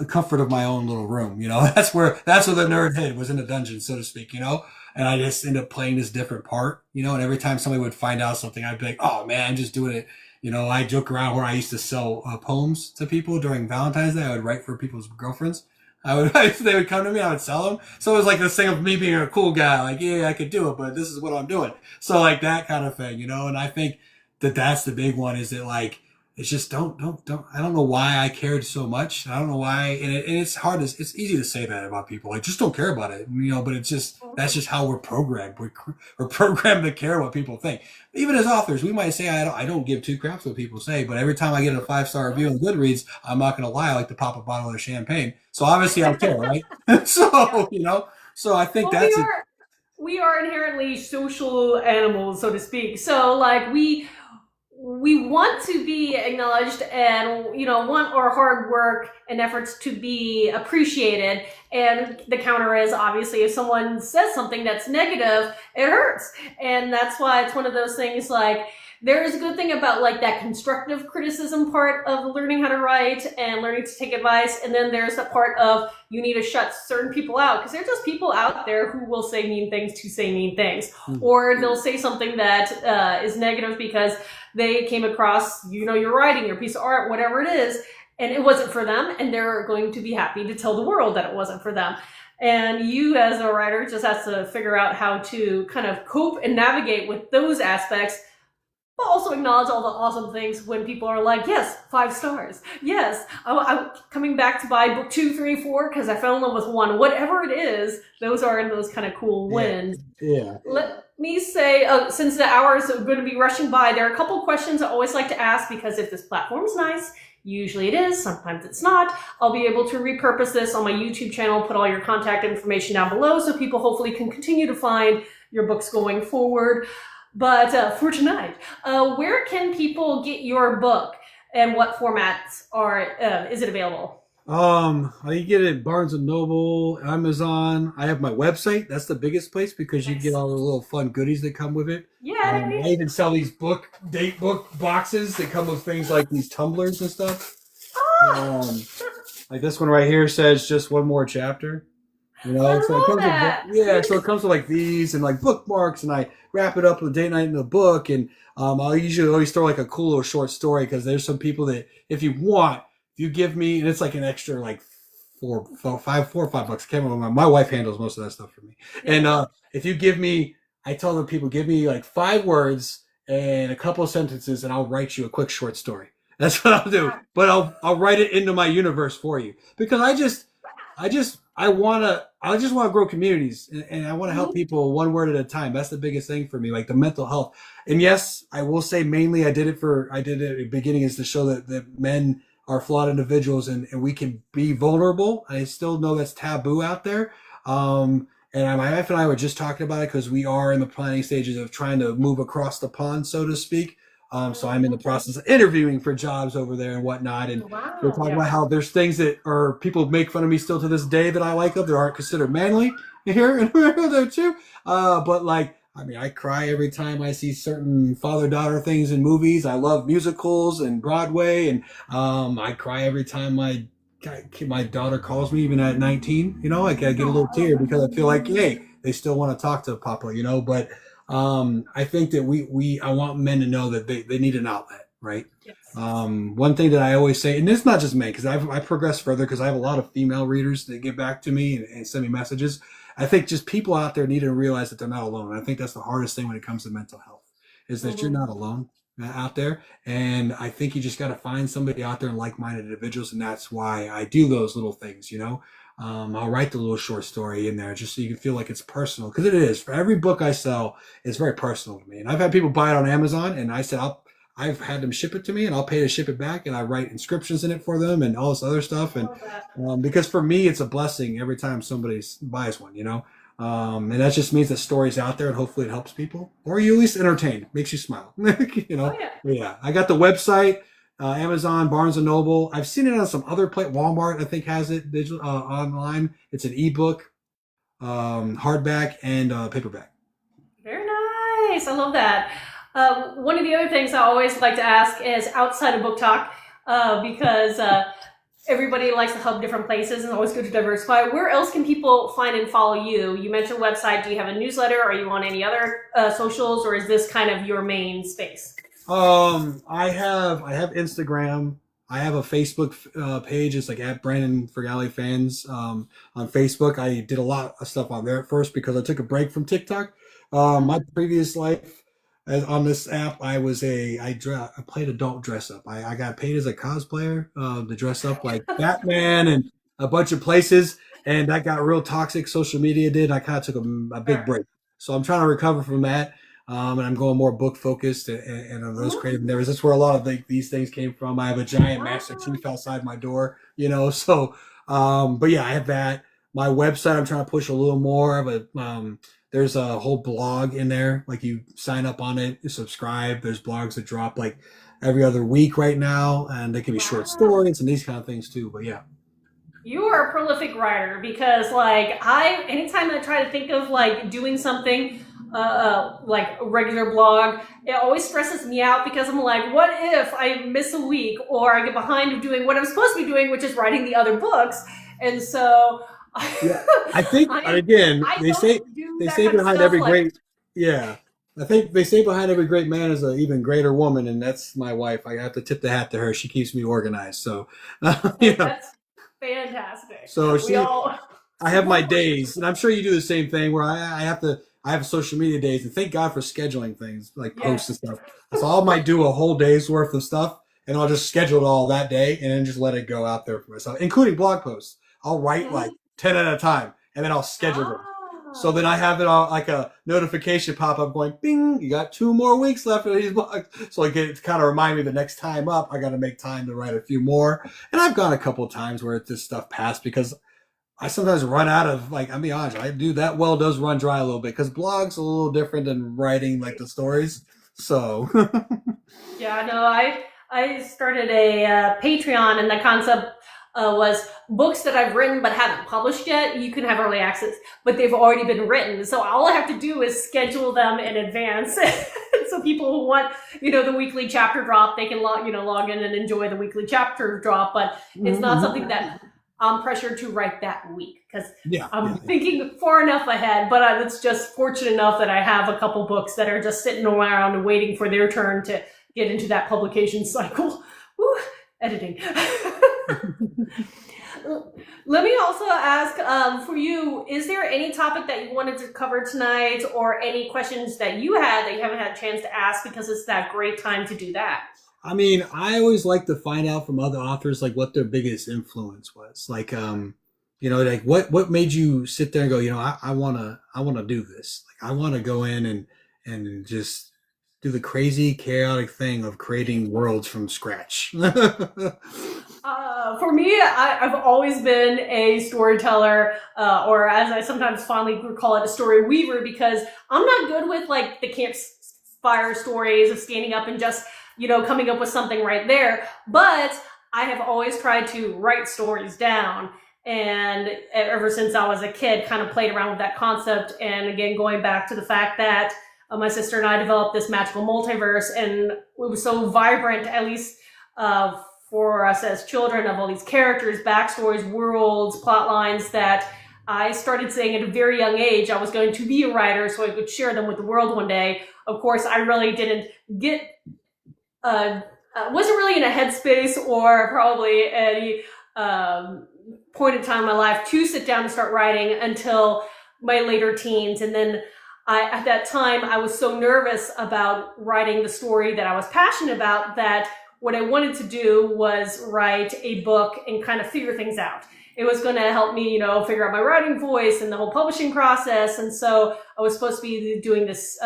comfort of my own little room. That's where the nerd head was, in the dungeon, so to speak. And I just ended up playing this different part. And every time somebody would find out something, I'd be like, oh man, I'm just doing it. I joke around where I used to sell poems to people during Valentine's Day. I would write for people's girlfriends. They would come to me, I would sell them. So it was like this thing of me being a cool guy. Like, yeah, I could do it, but this is what I'm doing. So like that kind of thing, and I think that's the big one, is that like, it's just don't, I don't know why I cared so much. I don't know why. And it's hard. It's easy to say that about people. Like, just don't care about it, but it's just, that's just how we're programmed. We're programmed to care what people think. Even as authors, we might say, I don't give two craps what people say, but every time I get a 5-star review on Goodreads, I'm not going to lie, I like to pop a bottle of champagne. So obviously I care, right? So, so I think we are inherently social animals, so to speak. So like we want to be acknowledged and, want our hard work and efforts to be appreciated. And the counter is, obviously, if someone says something that's negative, it hurts. And that's why it's one of those things, like, there is a good thing about like that constructive criticism part of learning how to write and learning to take advice. And then there's the part of you need to shut certain people out, because there's just people out there who will say mean things to say mean things, or they'll say something that is negative because they came across, your writing, your piece of art, whatever it is, and it wasn't for them, and they're going to be happy to tell the world that it wasn't for them. And you as a writer just has to figure out how to kind of cope and navigate with those aspects, but also acknowledge all the awesome things when people are like, yes, 5 stars. Yes, I'm coming back to buy book 2, 3, 4 because I fell in love with 1. Whatever it is, those are those kind of cool wins. Yeah. Let me say, since the hour is going to be rushing by, there are a couple questions I always like to ask, because if this platform is nice, usually it is, sometimes it's not, I'll be able to repurpose this on my YouTube channel, put all your contact information down below so people hopefully can continue to find your books going forward. But for tonight, where can people get your book, and what formats is it available? You get it at Barnes and Noble, Amazon. I have my website. That's the biggest place, because you get all the little fun goodies that come with it. Yeah. I even sell these date book boxes that come with things like these tumblers and stuff. Like this one right here says just one more chapter. You I know, so it love comes with that. yeah, so it comes with like these and like bookmarks, and I wrap it up with a date night in the book, and I'll usually always throw like a cool little short story because there's some people that if you want, if you give me, and it's like an extra like $4 or $5, I can't remember. My wife handles most of that stuff for me, and Yeah. if you give me, I tell the people give me like 5 words and a couple of sentences, and I'll write you a quick short story. That's what I'll do, but I'll write it into my universe for you because I just want to grow communities and I want to help Mhm. people one word at a time. That's the biggest thing for me, like the mental health. And yes, I will say mainly I did it at the beginning is to show that men are flawed individuals and we can be vulnerable. I still know that's taboo out there. And my wife and I were just talking about it because we are in the planning stages of trying to move across the pond, so to speak. So I'm in the process of interviewing for jobs over there and whatnot. And we're Wow. talking Yeah. about how there's things that are people make fun of me still to this day that I like of that aren't considered manly here and there too. But like, I mean, I cry every time I see certain father-daughter things in movies. I love musicals and Broadway, and I cry every time my daughter calls me, even at 19. You know, I get a little Oh. tear because I feel like, hey, they still want to talk to Papa. You know, but I think that I want men to know that they need an outlet, right? Yes. One thing that I always say, and it's not just me, because I progress further because I have a lot of female readers that get back to me and send me messages. I think just people out there need to realize that they're not alone. And I think that's the hardest thing when it comes to mental health is that you're Mhm. not alone out there. And I think you just got to find somebody out there and like-minded individuals. And that's why I do those little things, you know. I'll write the little short story in there just so you can feel like it's personal because it is. For every book I sell, it's very personal to me. And I've had people buy it on Amazon, and I've had them ship it to me, and I'll pay to ship it back, and I write inscriptions in it for them and all this other stuff. I And love that. because for me, it's a blessing every time somebody buys one, you know. And that just means the story's out there, and hopefully it helps people, or you at least entertained, makes you smile, you Oh know. yeah. But yeah, I got the website, Amazon, Barnes and Noble. I've seen it on some other place. Walmart, I think, has it digital online. It's an ebook, hardback, and paperback. Very nice. I love that. One of the other things I always like to ask is outside of book talk, because everybody likes to hub different places and it's always good to diversify. Where else can people find and follow you? You mentioned website. Do you have a newsletter? Are you on any other socials, or is this kind of your main space? I have Instagram. I have a Facebook page. It's like at Brandon Fragale fans on Facebook. I did a lot of stuff on there at first because I took a break from TikTok. My previous life on this app, I played adult dress up. I got paid as a cosplayer to dress up like Batman and a bunch of places, and that got real toxic. Social media did. I kind of took a big Sure. break, so I'm trying to recover from that. And I'm going more book focused and on those Mhm. creative endeavors. That's where a lot of these things came from. I have a giant Master Wow. Chief outside my door, you know. So, but yeah, I have that. My website, I'm trying to push a little more, but there's a whole blog in there. Like you sign up on it, you subscribe. There's blogs that drop like every other week right now, and they can be short Wow. stories and these kind of things too. But yeah, You are a prolific writer because, like, anytime I try to think of like doing something, like a regular blog, it always stresses me out because I'm like, what if I miss a week or I get behind of doing what I'm supposed to be doing, which is writing the other books, and so yeah. I think I again, I don't do they that say kind of behind stuff every like. great yeah. I think they say behind every great man is an even greater woman, and that's my wife. I have to tip the hat to her. She keeps me organized. So, you know, That's fantastic. so We all I have my support one another. days, and I'm sure you do the same thing. Where I have social media days, and thank God for scheduling things like posts and Yes. stuff. So I might do a whole day's worth of stuff, and I'll just schedule it all that day, and then just let it go out there for myself, including blog posts. I'll write like Mhm. 10 at a time, and then I'll schedule them. So then I Ah. have it all like a notification pop up going, "Bing! You got 2 more weeks left of these blogs." So I get to kind of remind me the next time up, I got to make time to write a few more. And I've gone a couple of times where this stuff passed because I sometimes run out of like. I'll be honest, I do that well does run dry a little bit because blogs are a little different than writing like the stories. So Yeah, no, I started a Patreon, and the concept was books that I've written but haven't published yet. You can have early access, but they've already been written. So all I have to do is schedule them in advance. So people who want, the weekly chapter drop, they can log in and enjoy the weekly chapter drop. But it's not something that I'm pressured to write that week because Yeah, I'm yeah. thinking far enough ahead. But it's just fortunate enough that I have a couple books that are just sitting around and waiting for their turn to get into that publication cycle. Woo, editing. Let me also ask for you, is there any topic that you wanted to cover tonight or any questions that you had that you haven't had a chance to ask because it's that great time to do that? I mean, I always like to find out from other authors like what their biggest influence was. Like, like what made you sit there and go, I wanna do this. Like, I want to go in and just do the crazy, chaotic thing of creating worlds from scratch. For me, I've always been a storyteller, or as I sometimes fondly call it, a story weaver, because I'm not good with like the campfire stories of standing up and just, coming up with something right there. But I have always tried to write stories down. And ever since I was a kid, kind of played around with that concept. And again, going back to the fact that my sister and I developed this magical multiverse, and it was so vibrant, at least for us as children, of all these characters, backstories, worlds, plot lines, that I started saying at a very young age I was going to be a writer so I could share them with the world one day. Of course, I really didn't get, wasn't really in a headspace or probably any point in time in my life to sit down and start writing until my later teens. And then at that time, I was so nervous about writing the story that I was passionate about that what I wanted to do was write a book and kind of figure things out. It was going to help me, figure out my writing voice and the whole publishing process. And so I was supposed to be doing this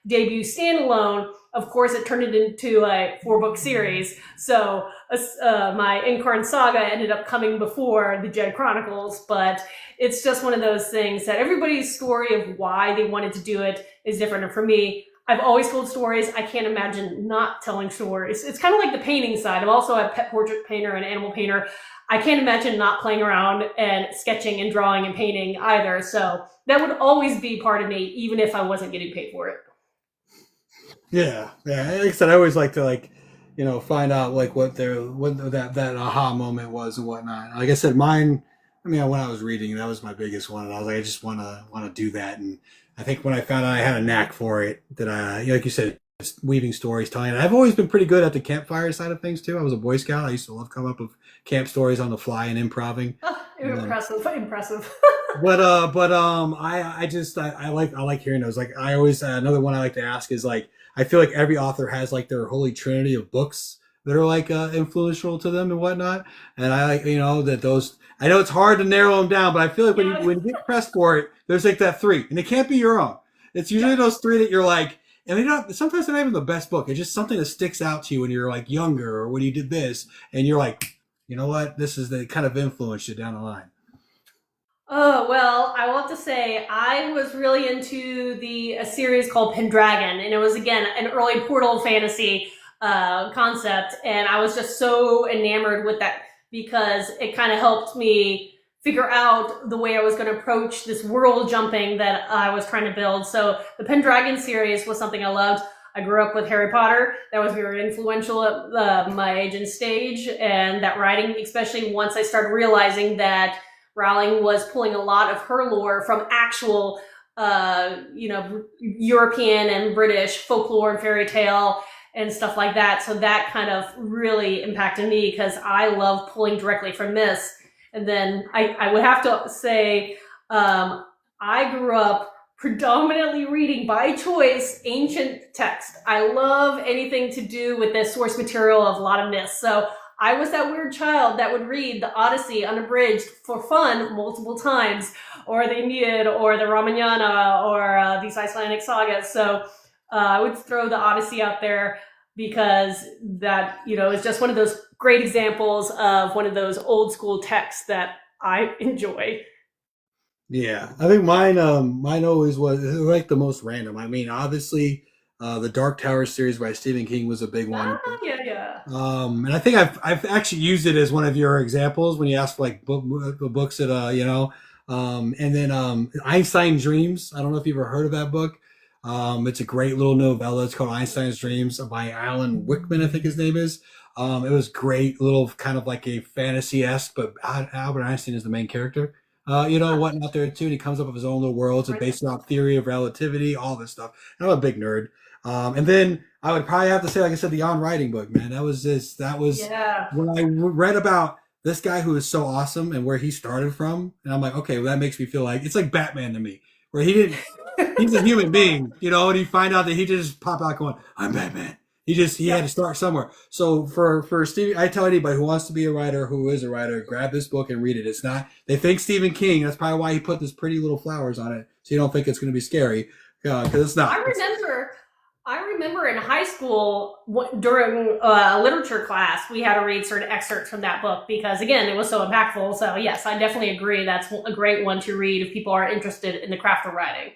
debut standalone. Of course, it turned it into a 4-book series. So my Incarn Saga ended up coming before the Jed Chronicles. But it's just one of those things that everybody's story of why they wanted to do it is different. And for me, I've always told stories. I can't imagine not telling stories. It's kind of like the painting side. I'm also a pet portrait painter and animal painter. I can't imagine not playing around and sketching and drawing and painting either. So that would always be part of me, even if I wasn't getting paid for it. Yeah, yeah. Like I said, I always like to find out like what that aha moment was and whatnot. Like I said, mine. I mean, when I was reading, that was my biggest one, and I was like, I just want to do that. And I think when I found out I had a knack for it, that I, like you said, just weaving stories, telling. I've always been pretty good at the campfire side of things too. I was a Boy Scout. I used to love coming up with camp stories on the fly and improving. Oh, impressive, impressive. I like hearing those. Like I always another one I like to ask is like I feel like every author has like their holy trinity of books that are like influential to them and whatnot. And I like that those. I know it's hard to narrow them down, but I feel like when you get pressed for it, there's like that 3, and it can't be your own. It's usually those 3 that you're like, and they don't. Sometimes they're not even the best book. It's just something that sticks out to you when you're like younger or when you did this, and you're like, you know what, this is the kind of influence you down the line. Oh, well, I want to say I was really into a series called Pendragon, and it was, again, an early Portal fantasy concept, and I was just so enamored with that because it kind of helped me figure out the way I was going to approach this world jumping that I was trying to build. So the Pendragon series was something I loved. I grew up with Harry Potter. That was very influential at my age and stage, and that writing, especially once I started realizing that Rowling was pulling a lot of her lore from actual, European and British folklore and fairy tale and stuff like that. So that kind of really impacted me because I love pulling directly from this. And then I would have to say, I grew up predominantly reading by choice ancient text. I love anything to do with the source material of a lot of myths. So I was that weird child that would read the Odyssey unabridged for fun multiple times, or the Aeneid, or the Ramayana, or these Icelandic sagas. So I would throw the Odyssey out there because that, is just one of those great examples of one of those old school texts that I enjoy. Yeah, I think mine always was like the most random. I mean, obviously, the Dark Tower series by Stephen King was a big one. Ah, yeah, yeah. And I think I've actually used it as one of your examples when you ask for like books that and then Einstein's Dreams. I don't know if you've ever heard of that book. It's a great little novella. It's called Einstein's Dreams by Alan Wickman, I think his name is. It was great, little kind of like a fantasy-esque, but Albert Einstein is the main character. Whatnot there too. And he comes up with his own little worlds and Right. based on theory of relativity, all this stuff. And I'm a big nerd. And then I would probably have to say, like I said, the On Writing book, man. That was Yeah. when I read about this guy who is so awesome and where he started from. And I'm like, okay, well, that makes me feel like it's like Batman to me, where he's a human being, and you find out that he just pop out going, I'm Batman. He had to start somewhere. So for Steve, I tell anybody who wants to be a writer, who is a writer, grab this book and read it. It's not, they think Stephen King. That's probably why he put this pretty little flowers on it. So you don't think it's going to be scary. Because it's not. I remember in high school during literature class, we had to read certain excerpts from that book because, again, it was so impactful. So yes, I definitely agree. That's a great one to read if people are interested in the craft of writing.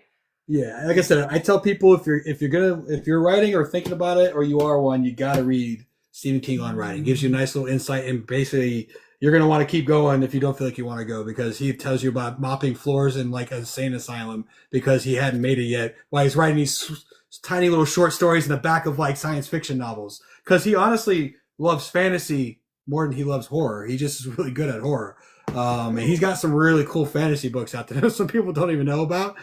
Yeah, like I said, I tell people if you're writing or thinking about it or you are one, you got to read Stephen King on writing. It gives you a nice little insight, and basically you're going to want to keep going if you don't feel like you want to go, because he tells you about mopping floors in like a insane asylum because he hadn't made it yet, while he's writing these tiny little short stories in the back of like science fiction novels, because he honestly loves fantasy more than he loves horror. He just is really good at horror. And he's got some really cool fantasy books out there some people don't even know about.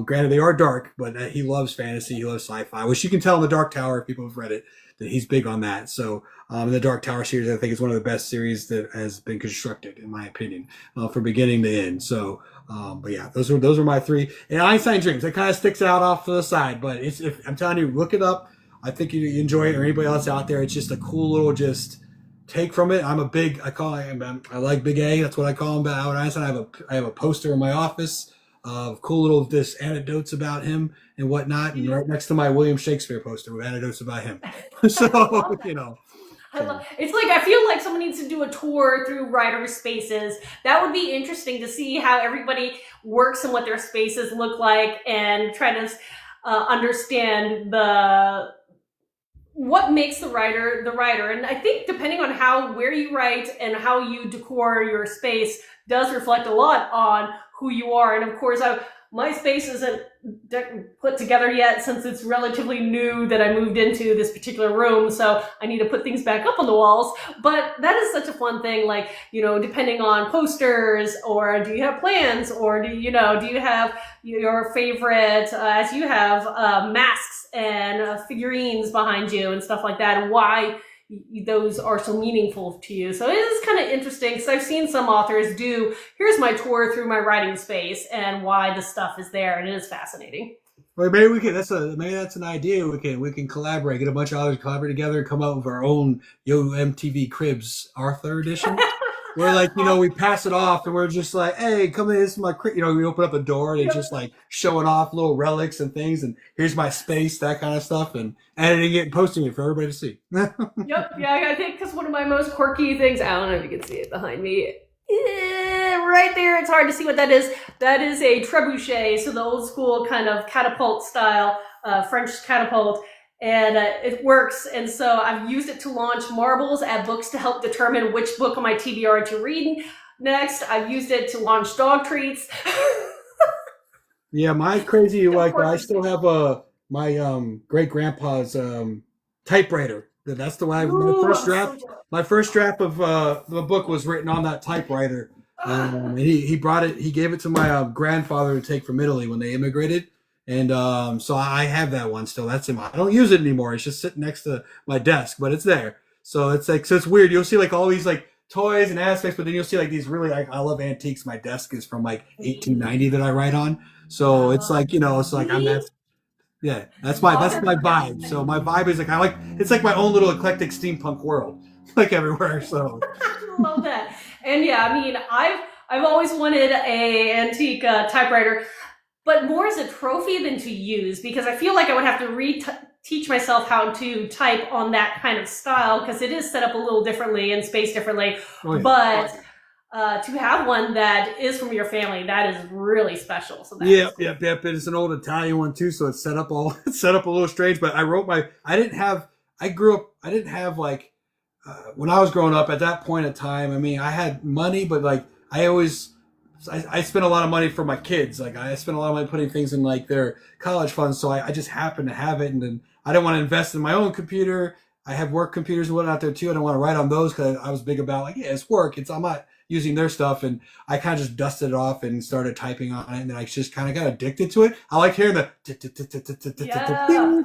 Granted, they are dark, but he loves fantasy. He loves sci-fi, which you can tell in The Dark Tower, if people have read it, that he's big on that. So the Dark Tower series, I think, is one of the best series that has been constructed, in my opinion, from beginning to end. So, but yeah, those are my three. And Einstein Dreams, that kind of sticks out off to the side, but I'm telling you, look it up. I think you enjoy it, or anybody else out there. It's just a cool little take from it. I like Big A. That's what I call him, Albert Einstein. I have a poster in my office of cool little anecdotes about him and whatnot, and right next to my William Shakespeare poster with anecdotes about him. So It's like I feel like someone needs to do a tour through writer spaces. That would be interesting to see how everybody works and what their spaces look like, and try to understand what makes the writer the writer. And I think depending on where you write and how you decor your space does reflect a lot on who you are. And of course, my space isn't put together yet, since it's relatively new that I moved into this particular room. So I need to put things back up on the walls. But that is such a fun thing, like, depending on posters, or do you have plans, or do you have your favorite, as you have, masks and figurines behind you and stuff like that, and why those are so meaningful to you. So it is kind of interesting, because I've seen some authors do, here's my tour through my writing space and why the stuff is there, and it is fascinating. Well, maybe we can. Maybe that's an idea. We can collaborate, get a bunch of authors, collaborate together, and come up with our own MTV Cribs Arthur edition. Where we pass it off and we're just like, hey, come in, this is my we open up a door and it's just like showing off little relics and things, and here's my space, that kind of stuff, and editing it and posting it for everybody to see. Yep, yeah, I think because one of my most quirky things, I don't know if you can see it behind me, right there, it's hard to see what that is. That is a trebuchet, so the old school kind of catapult style, French catapult. And it works, and so I've used it to launch marbles at books to help determine which book on my TBR to read next. I've used it to launch dog treats. Yeah, mine's crazy. Like, I still have my great grandpa's typewriter. That's the way my first draft of the book was written on that typewriter. And he brought it. He gave it to my grandfather to take from Italy when they immigrated. And so I have that one still. That's in I don't use it anymore. It's just sitting next to my desk, but it's there. So it's weird. You'll see like all these like toys and aspects, but then you'll see like these really, I love antiques. My desk is from like 1890 that I write on. So it's like, it's like that's my vibe. So my vibe is like, it's like my own little eclectic steampunk world, like everywhere. So I love that. And yeah, I mean, I've always wanted a antique typewriter, but more as a trophy than to use, because I feel like I would have to teach myself how to type on that kind of style, because it is set up a little differently and spaced differently. Oh, yeah. But to have one that is from your family, that is really special. So yep. It's an old Italian one too, so it's set up a little strange. But I didn't have like when I was growing up at that point in time. I mean, I had money, but like I spent a lot of money for my kids. Like I spent a lot of money putting things in like their college funds. So I just happened to have it. And then I didn't want to invest in my own computer. I have work computers and whatnot there too, and I want to write on those because I was big about like, yeah, it's work. I'm not using their stuff, and I kind of just dusted it off and started typing on it, and then I just kind of got addicted to it. I like hearing the Yeah.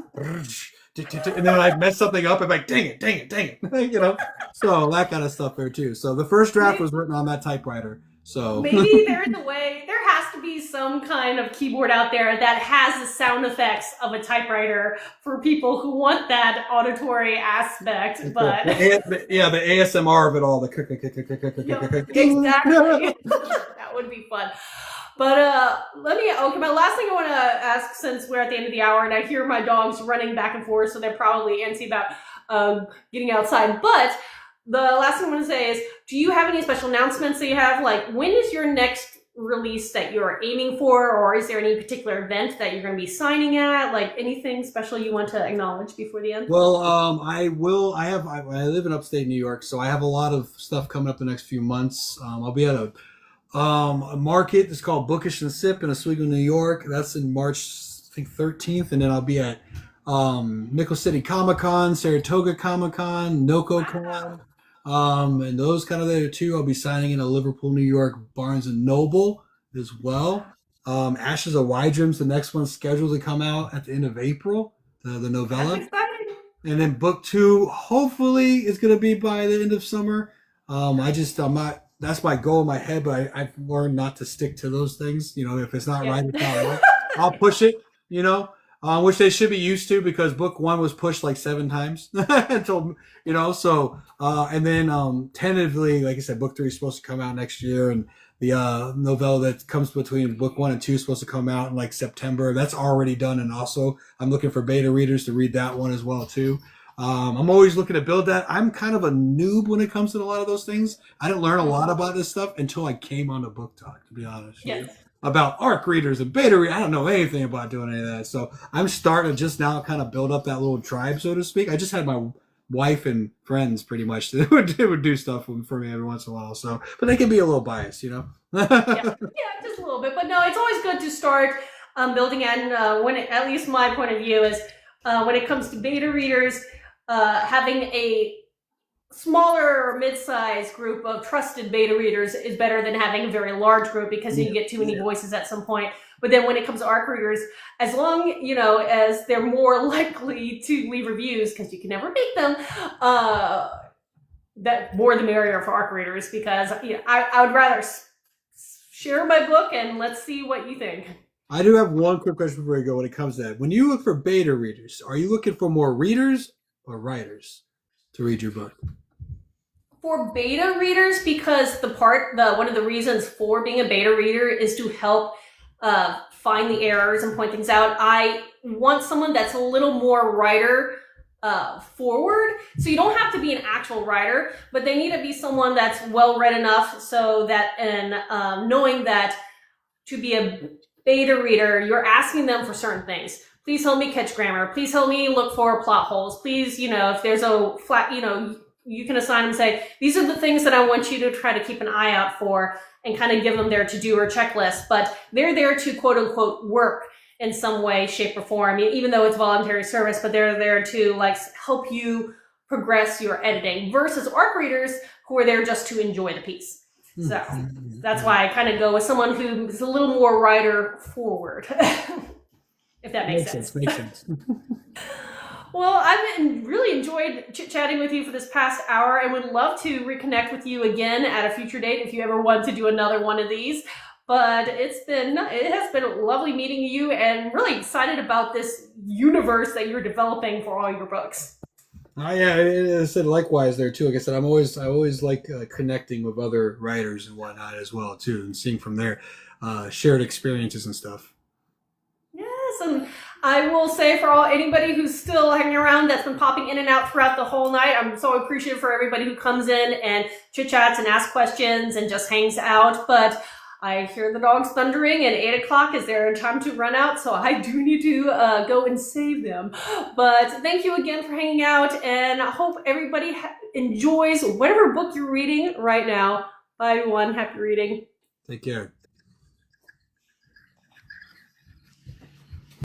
and then when I mess something up, I'm like, dang it, dang it, dang it, So that kind of stuff there too. So the first draft was written on that typewriter. So Maybe there's a way, there has to be some kind of keyboard out there that has the sound effects of a typewriter for people who want that auditory aspect, but... the ASMR of it all, the exactly. That would be fun. But okay, my last thing I want to ask, since we're at the end of the hour and I hear my dogs running back and forth, so they're probably antsy about getting outside, but the last thing I want to say is, do you have any special announcements that you have? Like, when is your next release that you're aiming for, or is there any particular event that you're going to be signing at? Like, anything special you want to acknowledge before the end? Well, I live in upstate New York, so I have a lot of stuff coming up the next few months. I'll be at a market. It's called Bookish and Sip in Oswego, New York. That's in March, I think 13th, and then I'll be at Nickel City Comic Con, Saratoga Comic Con, NoCo Con. And those kind of there too. I'll be signing in a Liverpool, New York Barnes and Noble as well. Ashes of Wydrum's the next one scheduled to come out at the end of April, the novella. That's exciting. And then book 2 hopefully is going to be by the end of summer. I'm not, that's my goal in my head, but I've learned not to stick to those things. If it's not right, it's not right. I'll push it, which they should be used to, because book 1 was pushed like 7 times until, and then tentatively, like I said, book 3 is supposed to come out next year, and the novella that comes between book 1 and 2 is supposed to come out in like September. That's already done, and also I'm looking for beta readers to read that one as well too. I'm always looking to build that. I'm kind of a noob when it comes to a lot of those things. I didn't learn a lot about this stuff until I came on to Book Talk, to be honest. Yes. About ARC readers and beta readers. I don't know anything about doing any of that. So I'm starting to just now kind of build up that little tribe, so to speak. I just had my wife and friends pretty much that would do stuff for me every once in a while. So, but they can be a little biased, Yeah, just a little bit. But no, it's always good to start building. And at least my point of view is when it comes to beta readers, having a smaller or mid-sized group of trusted beta readers is better than having a very large group, because you get too many voices at some point. But then when it comes to ARC readers, as long as they're more likely to leave reviews, because you can never beat them, that more the merrier for ARC readers, because I would rather share my book and let's see what you think. I do have one quick question before we go when it comes to that. When you look for beta readers, are you looking for more readers or writers to read your book? For beta readers, because one of the reasons for being a beta reader is to help find the errors and point things out. I want someone that's a little more writer forward. So you don't have to be an actual writer, but they need to be someone that's well read enough so that, and knowing that to be a beta reader, you're asking them for certain things. Please help me catch grammar. Please help me look for plot holes. Please, if there's a flat, you can assign them, say, these are the things that I want you to try to keep an eye out for, and kind of give them their to-do or checklist. But they're there to quote unquote work in some way, shape, or form, even though it's voluntary service, but they're there to help you progress your editing, versus ARC readers who are there just to enjoy the piece. So that's why I kind of go with someone who is a little more writer forward, if that makes sense. Makes sense. Well, I've really enjoyed chit-chatting with you for this past hour, and would love to reconnect with you again at a future date if you ever want to do another one of these. But it has been lovely meeting you, and really excited about this universe that you're developing for all your books. Yeah, I said likewise there too. Like I said, I always like connecting with other writers and whatnot as well too, and seeing from their shared experiences and stuff. Yes, and I will say for anybody who's still hanging around, that's been popping in and out throughout the whole night, I'm so appreciative for everybody who comes in and chit-chats and asks questions and just hangs out. But I hear the dogs thundering, and 8 o'clock is their time to run out, so I do need to go and save them. But thank you again for hanging out, and I hope everybody enjoys whatever book you're reading right now. Bye, everyone. Happy reading. Take care.